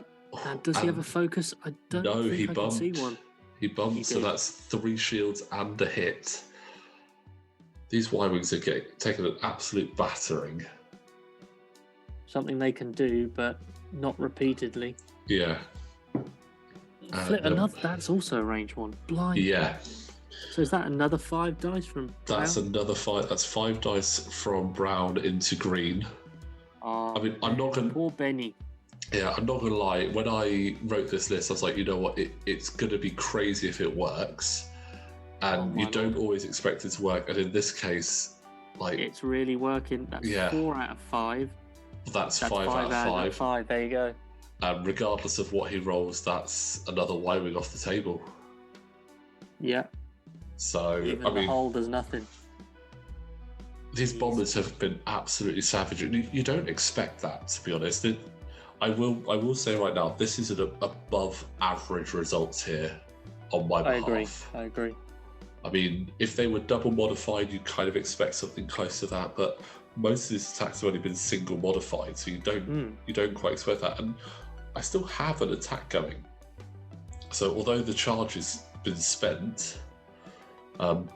S2: And does he have a focus? I don't think I can see one.
S1: He bumped, so that's 3 shields and a hit. These Y-Wings are taking an absolute battering.
S2: Something they can do, but not repeatedly.
S1: Yeah.
S2: That's also a range 1. Blind.
S1: Yeah.
S2: So is that another 5 dice from Brown?
S1: That's another 5. That's 5 dice from brown into green. I mean, I'm not going to...
S2: Poor Benny.
S1: Yeah, I'm not going to lie. When I wrote this list, I was like, you know what? It's going to be crazy if it works. And you don't always expect it to work. And in this case, like...
S2: It's really working. That's 4 out of 5.
S1: That's 5 out of 5.
S2: There you go.
S1: And regardless of what he rolls, that's another Y-wing off the table.
S2: Yeah.
S1: So,
S2: Even
S1: I mean...
S2: the hull does nothing.
S1: These bombers have been absolutely savage. You don't expect that, to be honest. I will say right now, this is an above average results here on my behalf.
S2: I agree.
S1: I mean, if they were double modified, you kind of expect something close to that, but most of these attacks have only been single modified, so you don't quite expect that. And I still have an attack going. So although the charge has been spent,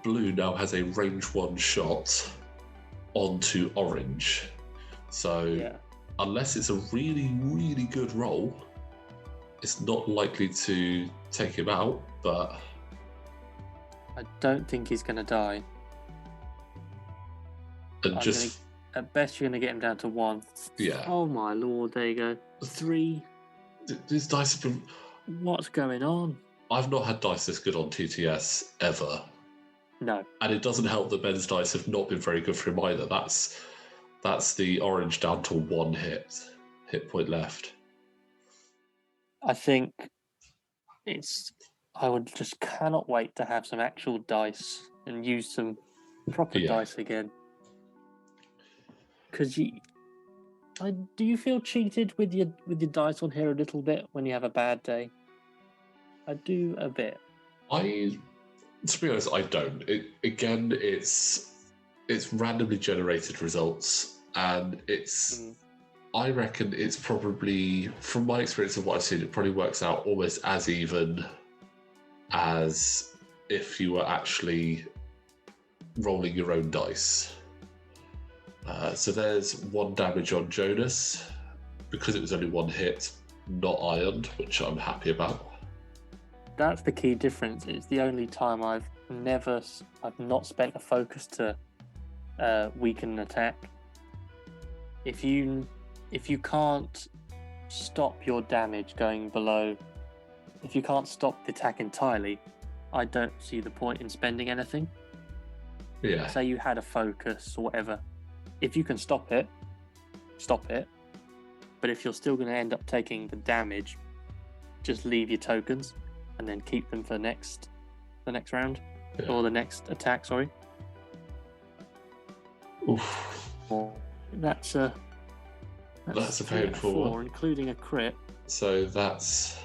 S1: blue now has a range 1 shot onto orange. So unless it's a really, really good roll, it's not likely to take him out, but...
S2: I don't think he's going to die.
S1: And
S2: At best, you're going to get him down to 1.
S1: Yeah.
S2: Oh my lord! There you go. 3.
S1: These dice have been.
S2: What's going on?
S1: I've not had dice this good on TTS ever.
S2: No.
S1: And it doesn't help that Ben's dice have not been very good for him either. That's the orange down to 1 hit point left.
S2: I think I would just cannot wait to have some actual dice and use some proper dice again. Because do you feel cheated with your dice on here a little bit when you have a bad day? I do a bit.
S1: To be honest, I don't. It's randomly generated results, and I reckon it's probably, from my experience of what I've seen, it probably works out almost as even as if you were actually rolling your own dice. So there's 1 damage on Jonas, because it was only 1 hit, not ironed, which I'm happy about.
S2: That's the key difference. It's the only time I've not spent a focus to weaken an attack. If you can't stop your damage going below, if you can't stop the attack entirely, I don't see the point in spending anything.
S1: Yeah.
S2: Say you had a focus or whatever. If you can stop it, stop it. But if you're still going to end up taking the damage, just leave your tokens and then keep them for the next round or the next attack. Sorry.
S1: Oof.
S2: That's a
S1: painful
S2: 4,
S1: one,
S2: including a crit.
S1: So that's.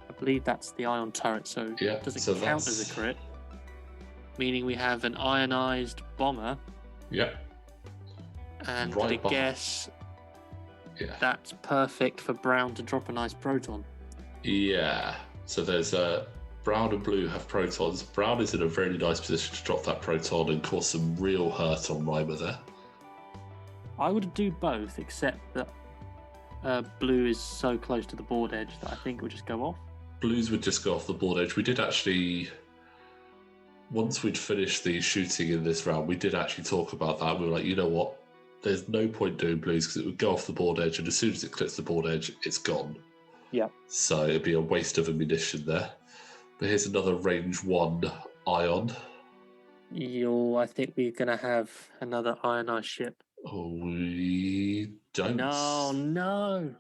S2: I believe that's the ion turret. So does it count as a crit? Meaning we have an ionized bomber.
S1: Yeah.
S2: And I guess that's perfect for Brown to drop a nice proton.
S1: Yeah. So there's Brown and Blue have protons. Brown is in a very nice position to drop that proton and cause some real hurt on Reimer there.
S2: I would do both, except that Blue is so close to the board edge that I think it would just go off.
S1: Blues would just go off the board edge. We did actually, once we'd finished the shooting in this round, we did actually talk about that. We were like, you know what? There's no point doing Blues because it would go off the board edge, and as soon as it clips the board edge, it's gone.
S2: Yeah.
S1: So it'd be a waste of ammunition there. But here's another range 1 ion.
S2: I think we're going to have another ionized ship.
S1: Oh, we don't.
S2: No.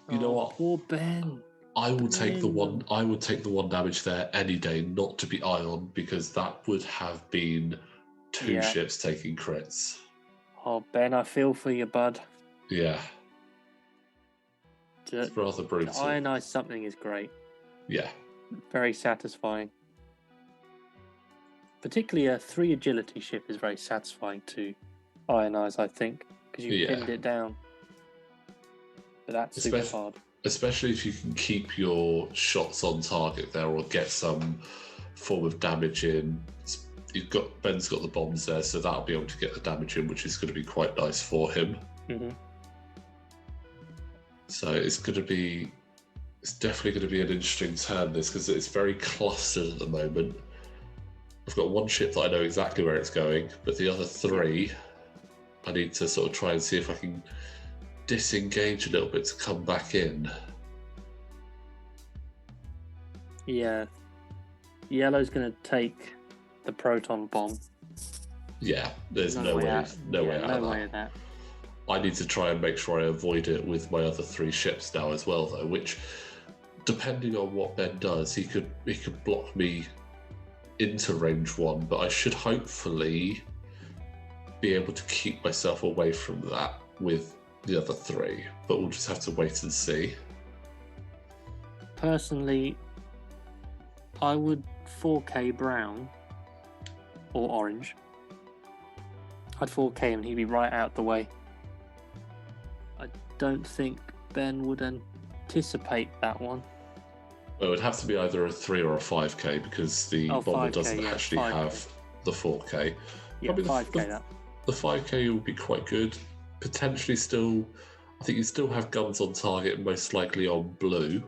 S1: You know what?
S2: Poor Ben.
S1: I would take the 1 damage there any day, not to be ion, because that would have been 2 ships taking crits.
S2: Oh, Ben, I feel for you, bud.
S1: Yeah. It's rather brutal.
S2: To ionize something is great.
S1: Yeah.
S2: Very satisfying. Particularly a 3 agility ship is very satisfying to ionize, I think, because you pinned it down. But that's super hard.
S1: Especially if you can keep your shots on target there or get some form of damage in. Ben's got the bombs there, so that'll be able to get the damage in, which is going to be quite nice for him.
S2: Mm-hmm.
S1: So it's definitely going to be an interesting turn, this, because it's very clustered at the moment. I've got 1 ship that I know exactly where it's going, but the other 3, I need to sort of try and see if I can disengage a little bit to come back in.
S2: Yeah. Yellow's going to take the proton bomb.
S1: Yeah, there's no way out of that. I need to try and make sure I avoid it with my other 3 ships now as well, though, which, depending on what Ben does, he could block me into range 1, but I should hopefully be able to keep myself away from that with the other 3, but we'll just have to wait and see.
S2: Personally, I would 4K Brown or Orange. I'd 4K him and he'd be right out the way. I don't think Ben would anticipate that one.
S1: Well, it would have to be either a 3 or a 5K because the bomber doesn't actually
S2: 5K.
S1: have the 4K.
S2: Yeah, 5K
S1: the 5K will be quite good. Potentially still, I think you still have guns on target, most likely on Blue.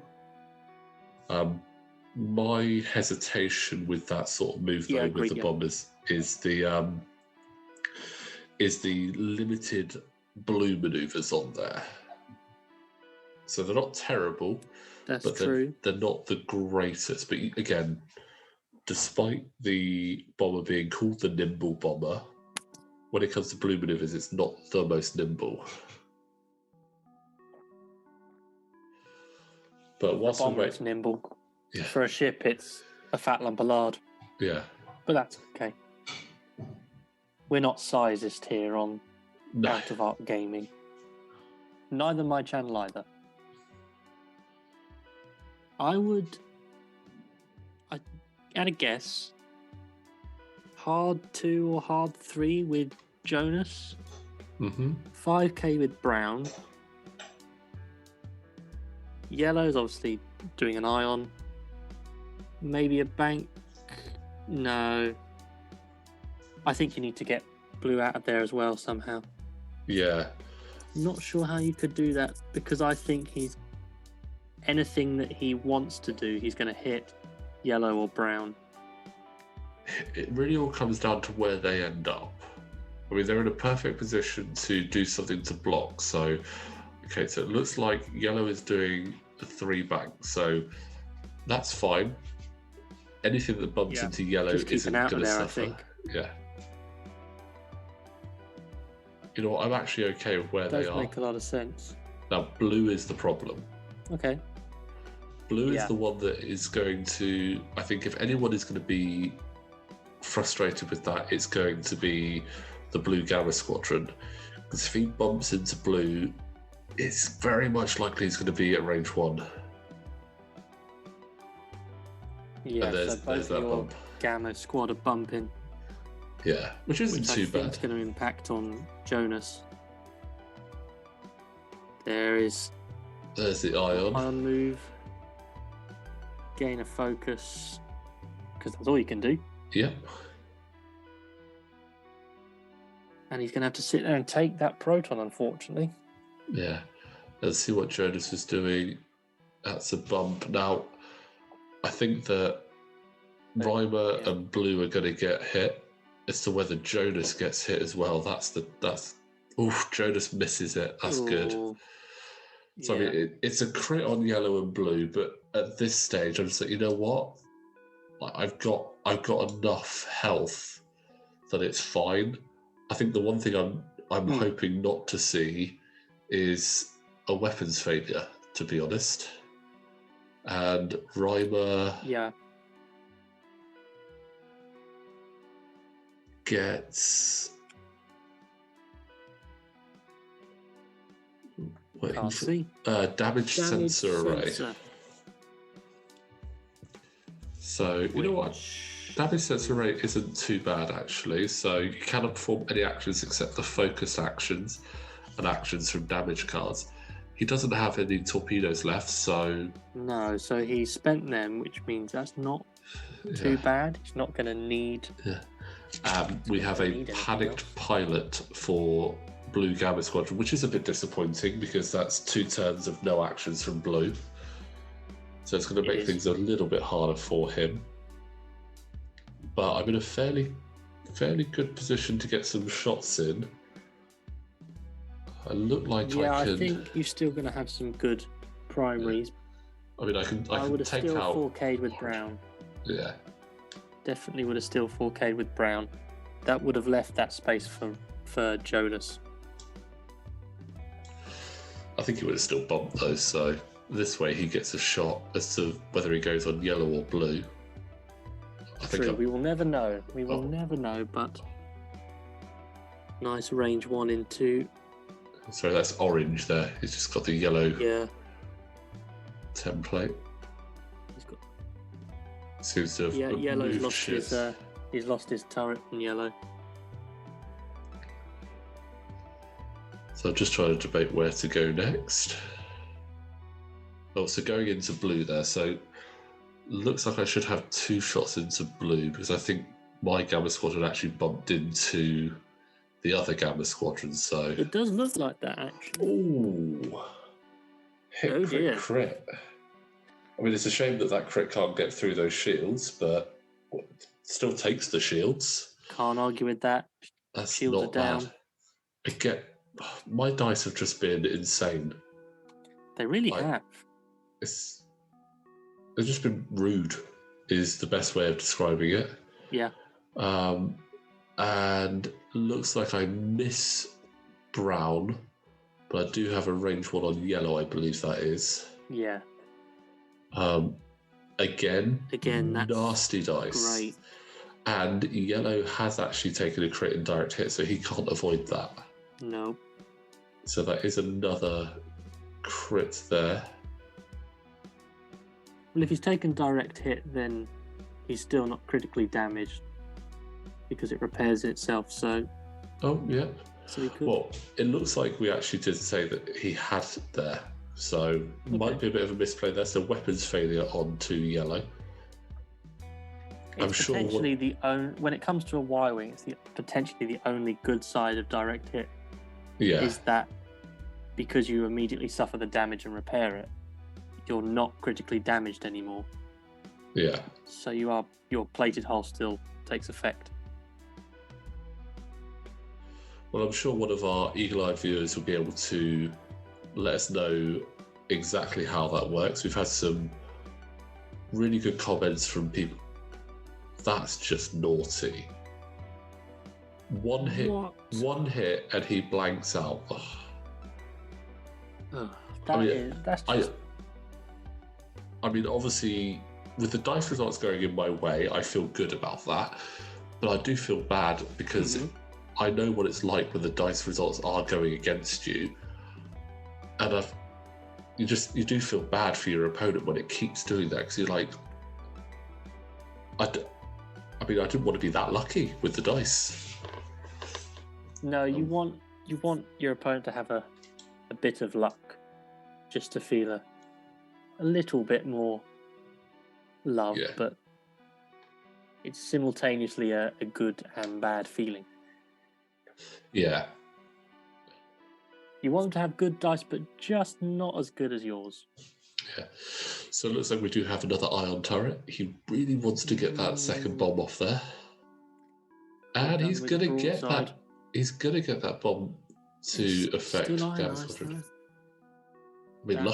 S1: My hesitation with that sort of move, though, with the bombers is is the limited blue maneuvers on there. So they're not terrible.
S2: That's true.
S1: They're not the greatest. But again, despite the bomber being called the nimble bomber, when it comes to blue maneuvers, it's not the most nimble. But
S2: whilst the bomber is nimble. Yeah. For a ship, it's a fat lump of lard.
S1: Yeah.
S2: But that's okay. We're not sizist here on Out of Arc Gaming. Neither my channel either. I at a guess, hard 2 or hard 3 with Jonas. 5k with Brown. Yellow's obviously doing an ion. Maybe a bank. No. I think you need to get Blue out of there as well somehow.
S1: Yeah.
S2: Not sure how you could do that, because I think anything that he wants to do, he's going to hit Yellow or Brown.
S1: It really all comes down to where they end up. I mean, they're in a perfect position to do something to block. So, okay, so it looks like Yellow is doing a 3 bank, so that's fine. Anything that bumps into Yellow isn't going to suffer. I think. Yeah. You know what? I'm actually okay with where they are.
S2: Does make a lot of sense.
S1: Now, Blue is the problem.
S2: Okay.
S1: Blue is the one that is going to... I think if anyone is going to be frustrated with that, it's going to be the Blue Gamma Squadron. Because if he bumps into Blue, it's very much likely he's going to be at range 1.
S2: Yeah, and there's that bump. Gamma Squad are bumping.
S1: Yeah, which isn't too bad.
S2: It's going to impact on Jonas. There's
S1: the ion.
S2: Ion move. Gain a focus. Because that's all you can do.
S1: Yep.
S2: And he's going to have to sit there and take that proton, unfortunately.
S1: Yeah. Let's see what Jonas is doing. That's a bump. Now, I think that Reimer and Blue are going to get hit. As to whether Jonas gets hit as well, Jonas misses it. That's good. So I mean, it's a crit on Yellow and Blue, but at this stage, I'm just like, you know what? I've got enough health that it's fine. I think the one thing I'm hoping not to see is a weapons failure, to be honest. And Reimer gets...
S2: Can't see.
S1: Damage sensor array. So, you know what? Damage sensor array isn't too bad, actually. So, you cannot perform any actions except the focus actions and actions from damage cards. He doesn't have any torpedoes left, so...
S2: No, so he spent them, which means that's not too bad. He's not going to need...
S1: Yeah. We have a panicked pilot for Blue Gamma Squadron, which is a bit disappointing because that's 2 turns of no actions from Blue. So it's going to make things a little bit harder for him. But I'm in a fairly good position to get some shots in. I look like I can...
S2: I think you're still going to have some good primaries.
S1: I mean, I would have
S2: still 4K'd with Brown.
S1: Yeah.
S2: Definitely would have still 4K'd with Brown. That would have left that space for Jonas.
S1: I think he would have still bumped though, so this way he gets a shot as to whether he goes on Yellow or Blue.
S2: We will never know. We will never know, but nice range 1 into...
S1: Sorry, that's orange there. He's just got the yellow template.
S2: He's got...
S1: Seems to have
S2: Yellow's lost he's lost his turret from Yellow.
S1: So I'm just trying to debate where to go next. Oh, so going into Blue there. So looks like I should have 2 shots into Blue because I think my Gamma Squadron actually bumped into the other Gamma Squadron. So
S2: it does look like that actually.
S1: Ooh. Hit crit. I mean, it's a shame that crit can't get through those shields, but it still takes the shields.
S2: Can't argue with that.
S1: That's
S2: shields
S1: not
S2: are down.
S1: bad. My dice have just been insane.
S2: They really have.
S1: They've just been rude, is the best way of describing it.
S2: Yeah.
S1: And looks like I miss brown, but I do have a range 1 on yellow, I believe that is.
S2: Yeah.
S1: Again,
S2: that's
S1: nasty dice.
S2: Great.
S1: And yellow has actually taken a crit in direct hit, so he can't avoid that.
S2: No.
S1: So that is another crit there.
S2: Well, if he's taken direct hit, then he's still not critically damaged because it repairs itself. So.
S1: Oh yeah.
S2: So he could.
S1: Well, it looks like we actually did say that he had there, so might be a bit of a misplay there. So weapons failure on 2 yellow.
S2: It's potentially when it comes to a Y-wing, it's potentially the only good side of direct hit.
S1: Yeah.
S2: Is that because you immediately suffer the damage and repair it, you're not critically damaged anymore.
S1: Yeah.
S2: So your plated hull still takes effect.
S1: Well, I'm sure one of our eagle-eyed viewers will be able to let us know exactly how that works. We've had some really good comments from people. That's just naughty. One hit, and he blanks out. I mean, obviously, with the dice results going in my way, I feel good about that. But I do feel bad because I know what it's like when the dice results are going against you, and you do feel bad for your opponent when it keeps doing that, because you're like, I didn't want to be that lucky with the dice.
S2: No, you want your opponent to have a bit of luck, just to feel a little bit more love, but it's simultaneously a good and bad feeling.
S1: Yeah.
S2: You want them to have good dice, but just not as good as yours.
S1: Yeah. So it looks like we do have another ion turret. He really wants to get that second bomb off there. And he's gonna get that. He's gonna get that bomb to affect Gamma Squadron. I mean,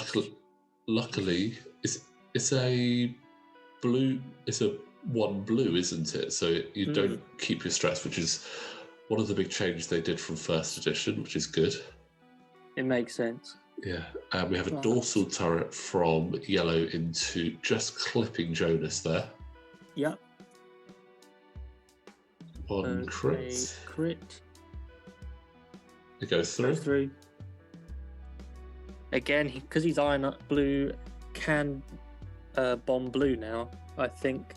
S1: luckily, it's a blue. It's a 1 blue, isn't it? So you don't keep your stress, which is one of the big changes they did from first edition, which is good.
S2: It makes sense.
S1: Yeah, and we have a dorsal turret from yellow into just clipping Jonas there.
S2: Yep.
S1: One crit. It goes through.
S2: Again, because he's iron up blue, can bomb blue now. I think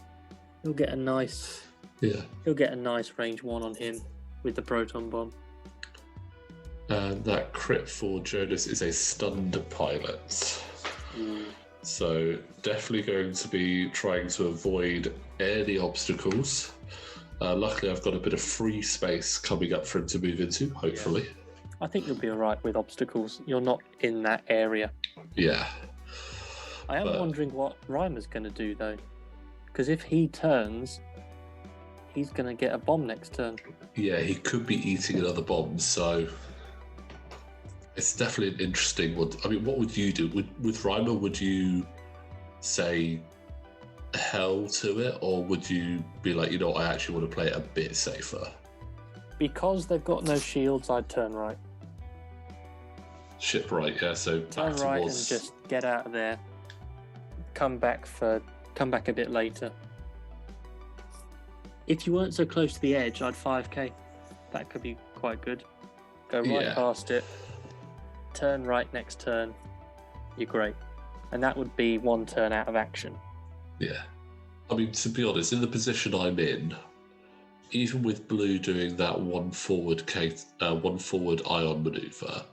S2: he'll get a nice.
S1: Yeah.
S2: He'll get a nice range 1 on him with the proton bomb.
S1: And that crit for Jonas is a stunned pilot. So definitely going to be trying to avoid any obstacles. Luckily, I've got a bit of free space coming up for him to move into, hopefully.
S2: Yeah. I think you'll be all right with obstacles. You're not in that area.
S1: Yeah.
S2: I am wondering what Reimer's going to do, though. Because if he turns, he's going to get a bomb next turn.
S1: Yeah, he could be eating another bomb, so it's definitely an interesting one. I mean, what would you do? With Reimer, would you say hell to it, or would you be like, I actually want to play it a bit safer?
S2: Because they've got no shields, I'd turn right.
S1: Ship right, yeah. So
S2: turn right and just get out of there. Come back a bit later. If you weren't so close to the edge, I'd 5k. That could be quite good. Go right past it. Turn right next turn. You're great. And that would be 1 turn out of action.
S1: Yeah. I mean, to be honest, in the position I'm in, even with blue doing that one forward ion maneuver,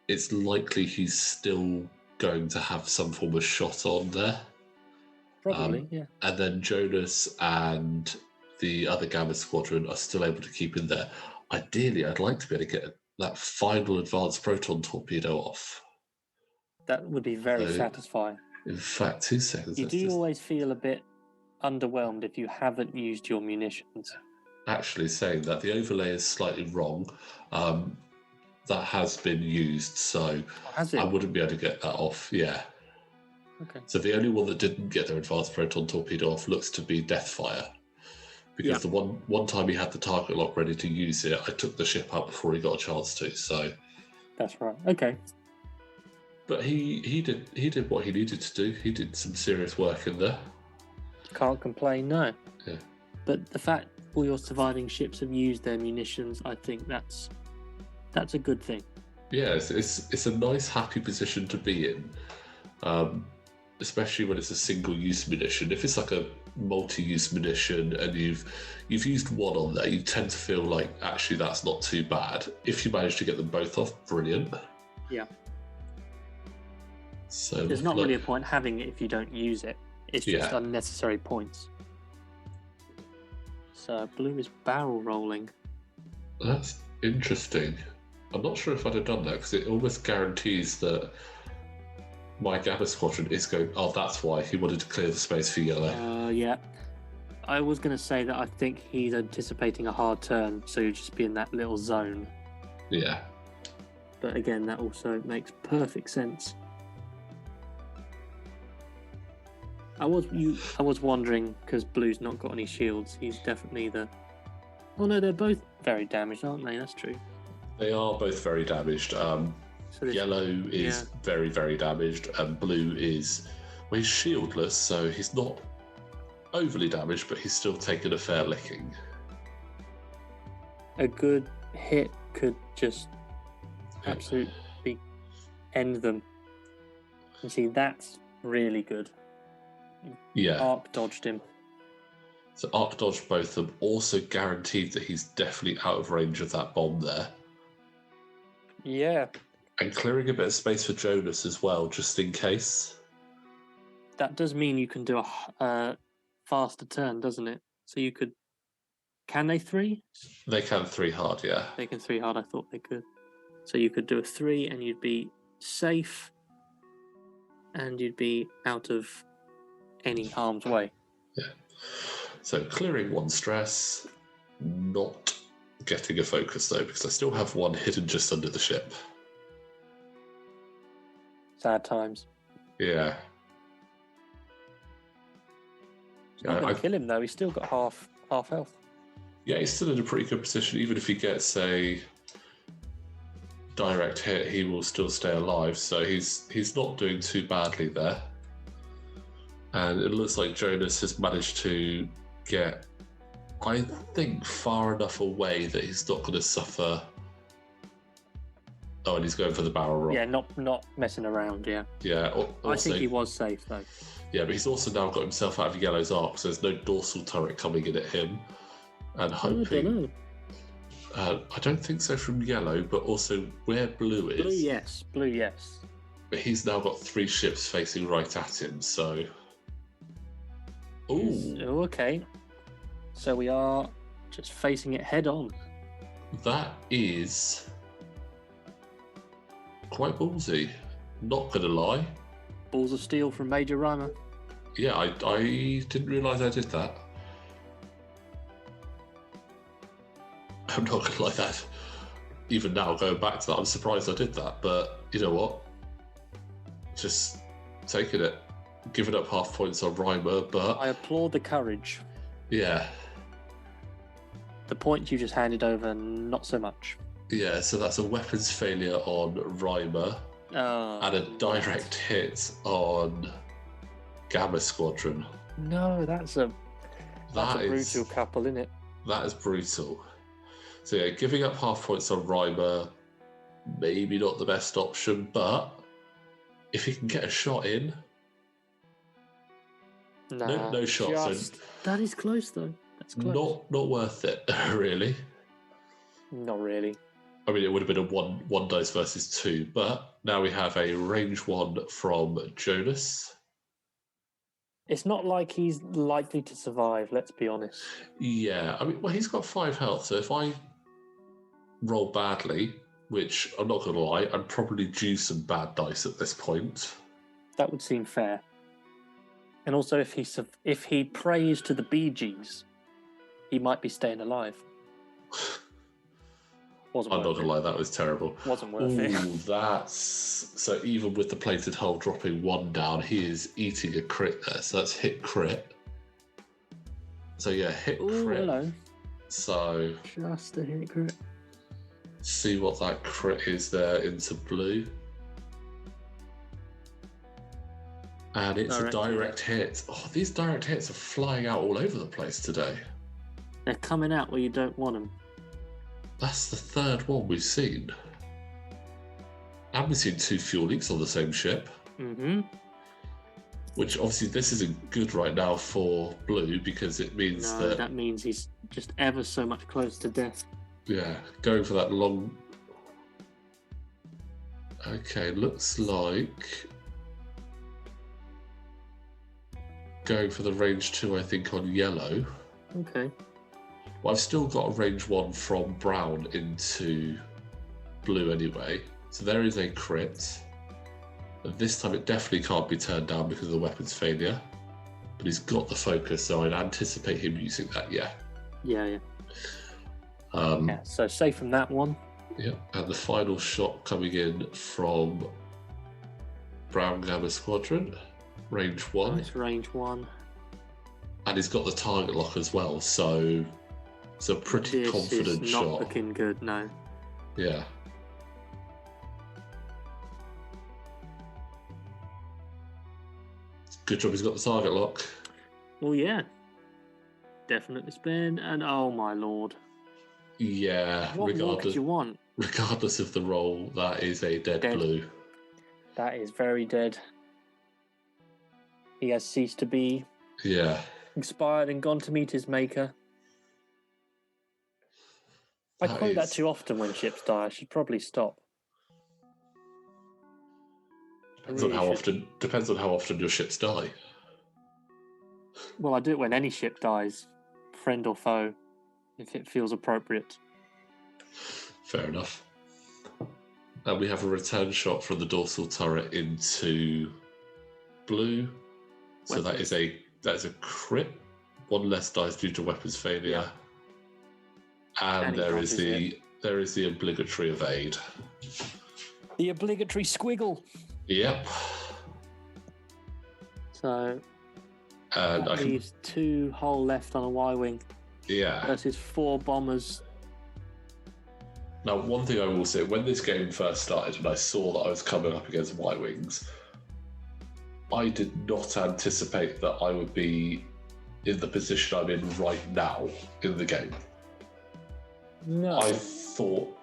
S1: it's likely he's still going to have some form of shot on there.
S2: Probably, yeah.
S1: And then Jonas and the other Gamma Squadron are still able to keep in there. Ideally, I'd like to be able to get that final advanced proton torpedo off.
S2: That would be very satisfying.
S1: In fact, 2 seconds.
S2: You do always feel a bit underwhelmed if you haven't used your munitions.
S1: Actually saying that the overlay is slightly wrong. that has been used, so
S2: Has it?
S1: I wouldn't be able to get that off. Yeah.
S2: Okay.
S1: So the only one that didn't get their advanced proton torpedo off looks to be Deathfire. Because the one time he had the target lock ready to use it, I took the ship out before he got a chance to. So
S2: that's right. Okay.
S1: But he did what he needed to do. He did some serious work in there.
S2: Can't complain, no.
S1: Yeah.
S2: But the fact all your surviving ships have used their munitions, I think that's a good thing.
S1: Yeah, it's a nice, happy position to be in, especially when it's a single-use munition. If it's like a multi-use munition and you've used one on there, you tend to feel like actually that's not too bad. If you manage to get them both off, brilliant.
S2: Yeah.
S1: So
S2: there's not really a point having it if you don't use it. It's just unnecessary points. So blue is barrel rolling.
S1: That's interesting. I'm not sure if I'd have done that because it almost guarantees that my Gamma Squadron is going. Oh, that's why he wanted to clear the space for yellow.
S2: Yeah. I was going to say that I think he's anticipating a hard turn, so you'll just be in that little zone.
S1: Yeah.
S2: But again, that also makes perfect sense. I was wondering because blue's not got any shields. He's definitely the. Oh no, they're both very damaged, aren't they? That's true.
S1: They are both very damaged. Yellow is very, very damaged, and blue is he's shieldless, so he's not overly damaged, but he's still taken a fair licking.
S2: A good hit could just absolutely end them. And see, that's really good.
S1: Yeah.
S2: Arc dodged him.
S1: So Arc dodged both of them, also guaranteed that he's definitely out of range of that bomb there.
S2: Yeah.
S1: And clearing a bit of space for Jonas as well, just in case.
S2: That does mean you can do a faster turn, doesn't it? So you could... Can they 3?
S1: They can 3 hard, yeah.
S2: They can 3 hard, I thought they could. So you could do a 3 and you'd be safe and you'd be out of any harm's way.
S1: Yeah. So clearing 1 stress, not getting a focus though, because I still have 1 hidden just under the ship.
S2: Sad times.
S1: Yeah.
S2: It's not going to kill him though. He's still got half health.
S1: Yeah, he's still in a pretty good position. Even if he gets a direct hit, he will still stay alive. So he's not doing too badly there. And it looks like Jonas has managed to get, I think, far enough away that he's not going to suffer. Oh, and he's going for the barrel roll.
S2: Yeah, not messing around, yeah.
S1: Yeah. Also,
S2: I think he was safe, though.
S1: Yeah, but he's also now got himself out of Yellow's arc, so there's no dorsal turret coming in at him. And hoping... I don't know. I don't think so from Yellow, but also where Blue is...
S2: Blue, yes.
S1: But he's now got 3 ships facing right at him, so... Ooh.
S2: Oh, okay. So we are just facing it head on.
S1: That is... quite ballsy. Not gonna lie.
S2: Balls of steel from Major Reimer.
S1: Yeah, I didn't realise I did that. I'm not gonna lie, that even now going back to that, I'm surprised I did that. But you know what? Just taking it, giving up half points on Reimer, but
S2: I applaud the courage.
S1: Yeah.
S2: The points you just handed over, not so much.
S1: Yeah, so that's a weapons failure on Reimer and a direct hit on Gamma Squadron.
S2: No, that's a brutal couple, isn't it?
S1: That is brutal. So yeah, giving up half points on Reimer, maybe not the best option, but if he can get a shot in, no shot. So
S2: that is close though. That's close.
S1: Not worth it, really.
S2: Not really.
S1: I mean, it would have been a one dice versus 2, but now we have a range 1 from Jonas.
S2: It's not like he's likely to survive, let's be honest.
S1: Yeah, I mean, well, he's got 5 health, so if I roll badly, which I'm not going to lie, I'd probably due some bad dice at this point.
S2: That would seem fair. And also, if he prays to the Bee Gees, he might be staying alive. Wasn't
S1: I'm not
S2: worth
S1: gonna
S2: it.
S1: lie, that was terrible.
S2: Wasn't worth it.
S1: That's so. Even with the plated hull dropping 1 down, he is eating a crit there. So that's hit crit. So yeah, hit crit.
S2: Hello.
S1: So
S2: Just a hit crit.
S1: see what that crit is there into blue. And it's a direct hit. Oh, these direct hits are flying out all over the place today.
S2: They're coming out where you don't want them.
S1: That's the third one we've seen. And we've seen 2 fuel leaks on the same ship.
S2: Mm-hmm.
S1: Which obviously this isn't good right now for blue because it means
S2: that means he's just ever so much closer to death.
S1: Yeah, going for that long. Okay, looks like going for the range 2, I think, on yellow.
S2: Okay.
S1: Well, I've still got a range 1 from brown into blue anyway. So there is a crit. And this time it definitely can't be turned down because of the weapon's failure. But he's got the focus, so I'd anticipate him using that, yeah.
S2: Yeah. So safe from that one.
S1: Yeah, and the final shot coming in from Brown Gamma Squadron, range 1.
S2: Nice range 1.
S1: And he's got the target lock as well, so it's a pretty confident
S2: is
S1: shot.
S2: Not looking good, no.
S1: Yeah. Good job he's got the target lock.
S2: Well, yeah. Definitely spin, and oh my lord.
S1: Yeah,
S2: What more could you want?
S1: Regardless of the roll, that is a dead blue.
S2: That is very dead. He has ceased to be.
S1: Yeah.
S2: Expired and gone to meet his maker. I quote that too often when ships die. I should probably stop.
S1: Depends on how often your ships die.
S2: Well, I do it when any ship dies, friend or foe, if it feels appropriate.
S1: Fair enough. And we have a return shot from the dorsal turret into blue. So that is a crit. 1 less dice due to weapons failure. Yeah. And there is the obligatory evade.
S2: The obligatory squiggle.
S1: Yep.
S2: So
S1: and
S2: that leaves 2 hull left on a Y-wing.
S1: Yeah.
S2: Versus 4 bombers.
S1: Now, one thing I will say, when this game first started and I saw that I was coming up against Y-wings, I did not anticipate that I would be in the position I'm in right now in the game.
S2: No.
S1: I thought,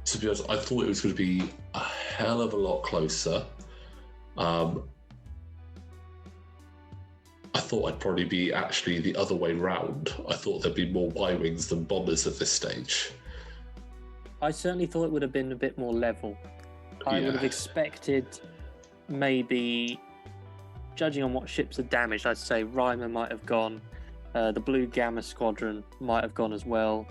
S1: to be honest, it was going to be a hell of a lot closer. I thought I'd probably be actually the other way round. I thought there'd be more Y-wings than bombers at this stage.
S2: I certainly thought it would have been a bit more level. I would have expected maybe, judging on what ships are damaged, I'd say Reimer might have gone. The Blue Gamma Squadron might have gone as well.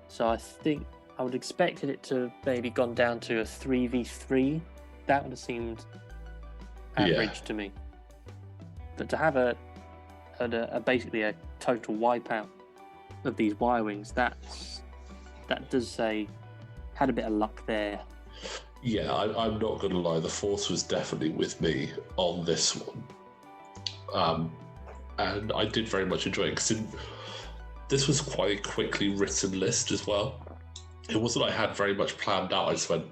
S2: So I think I would have expected it to have maybe gone down to a 3v3. That would have seemed average to me. But to have a basically a total wipeout of these Y-wings, that does say had a bit of luck there.
S1: Yeah, I'm not going to lie. The Force was definitely with me on this one. And I did very much enjoy it because this was quite a quickly written list as well. It wasn't I had very much planned out. I just went,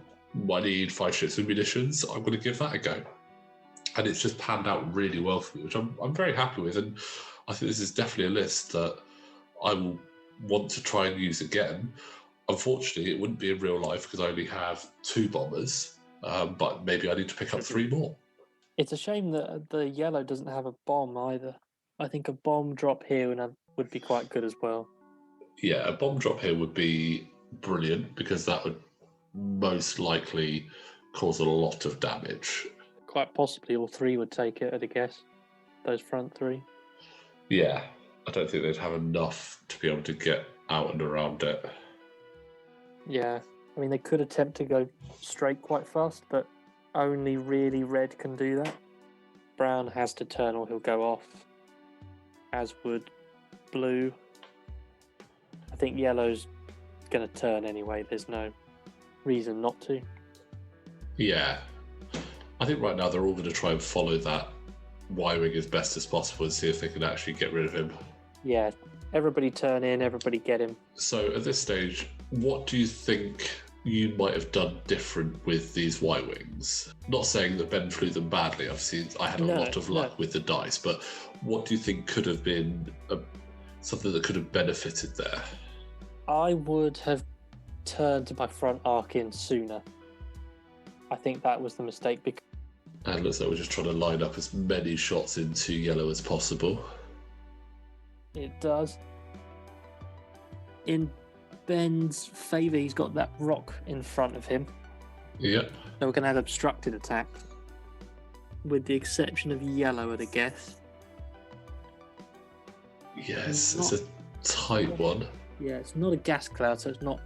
S1: I need 5 ships with munitions. I'm going to give that a go. And it's just panned out really well for me, which I'm very happy with. And I think this is definitely a list that I will want to try and use again. Unfortunately, it wouldn't be in real life because I only have 2 bombers, but maybe I need to pick up 3 more.
S2: It's a shame that the yellow doesn't have a bomb either. I think a bomb drop here would be quite good as well.
S1: Yeah, a bomb drop here would be brilliant because that would most likely cause a lot of damage.
S2: Quite possibly all 3 would take it, I'd guess. Those front 3.
S1: Yeah, I don't think they'd have enough to be able to get out and around it.
S2: Yeah, I mean, they could attempt to go straight quite fast, but only really red can do that. Brown has to turn or he'll go off, as would blue. I think yellow's going to turn anyway. There's no reason not to.
S1: Yeah. I think right now they're all going to try and follow that Y-wing as best as possible and see if they can actually get rid of him.
S2: Yeah, everybody turn in, everybody get him.
S1: So at this stage, what do you think you might have done different with these Y-wings? Not saying that Ben flew them badly. Obviously, I had a lot of luck with the dice, but what do you think could have been something that could have benefited there?
S2: I would have turned my front arc in sooner. I think that was the mistake.
S1: And looks like we're just trying to line up as many shots into yellow as possible.
S2: It does. In Ben's favour, he's got that rock in front of him.
S1: Yeah.
S2: So we're going to have obstructed attack. With the exception of yellow, I'd guess.
S1: Yes, it's a tight one.
S2: Yeah, it's not a gas cloud, so it's not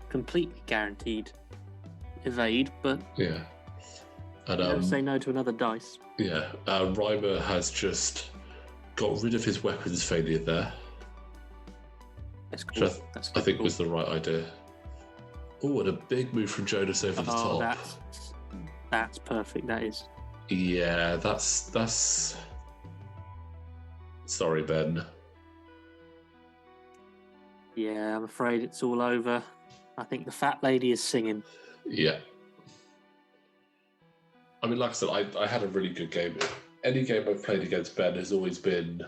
S2: completely guaranteed evade, but
S1: yeah. And
S2: never say no to another dice.
S1: Yeah, Reimer has just got rid of his weapons failure there.
S2: That's cool.
S1: Which I think was the right idea. Oh, and a big move from Jonas over the top.
S2: That's perfect, that is.
S1: Yeah, that's... Sorry, Ben.
S2: Yeah, I'm afraid it's all over. I think the fat lady is singing.
S1: Yeah. I mean, like I said, I had a really good game. Any game I've played against Ben has always been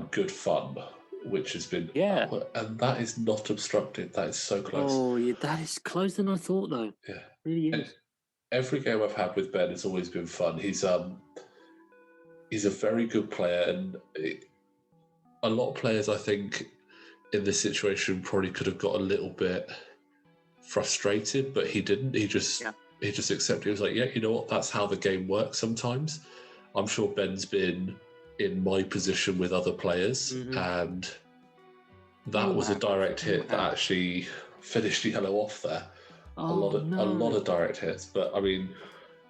S1: good fun, which has been...
S2: Yeah.
S1: And that is not obstructed. That is so close.
S2: Oh, yeah, that is closer than I thought, though.
S1: Yeah.
S2: It really is.
S1: Every game I've had with Ben has always been fun. He's a very good player, and a lot of players, I think, in this situation probably could have got a little bit frustrated, but he didn't. He just accepted. He was like, yeah, you know what? That's how the game works sometimes. I'm sure Ben's been in my position with other players, and that was a direct hit that actually finished yellow off there. A lot of direct hits, but I mean,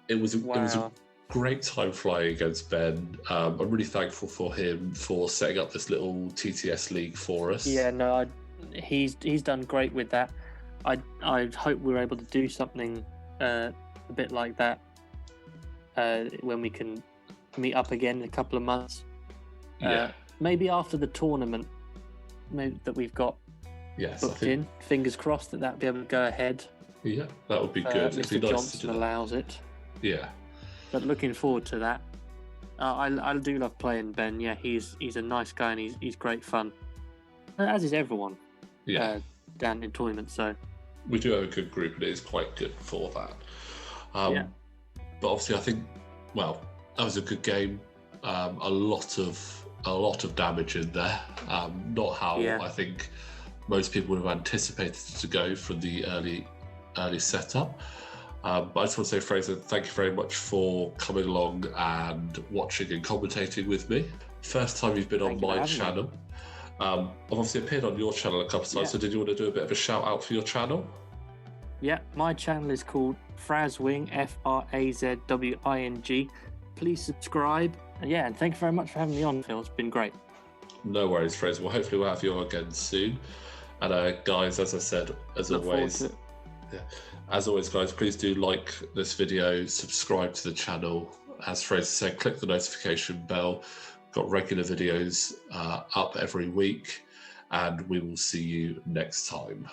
S1: it was a great time flying against Ben. I'm really thankful for him for setting up this little TTS league for us.
S2: Yeah, no, he's done great with that. I hope we're able to do something a bit like that when we can meet up again in a couple of months. Maybe after the tournament that we've got booked in. Fingers crossed that be able to go ahead.
S1: Yeah, that would be good.
S2: Mr.
S1: It'd be nice
S2: Johnson
S1: to do that.
S2: allows it.
S1: Yeah.
S2: But looking forward to that. I do love playing Ben. Yeah, he's a nice guy and he's great fun. As is everyone.
S1: Yeah.
S2: Down in tournaments, so.
S1: We do have a good group and it is quite good for that. But obviously I think, well, that was a good game. A lot of damage in there. Not how I think most people would have anticipated it to go from the early setup. But I just want to say, Fraser, thank you very much for coming along and watching and commentating with me. First time you've been on my channel. I've obviously appeared on your channel a couple of times, so did you want to do a bit of a shout out for your channel?
S2: Yeah, my channel is called Frazwing, Frazwing. Please subscribe. And thank you very much for having me on, Phil. It's been great.
S1: No worries, Fraser. Well, hopefully we'll have you on again soon. And guys, as I said, as always, guys, please do like this video, subscribe to the channel. As Fraser said, click the notification bell. Got regular videos up every week, and we will see you next time.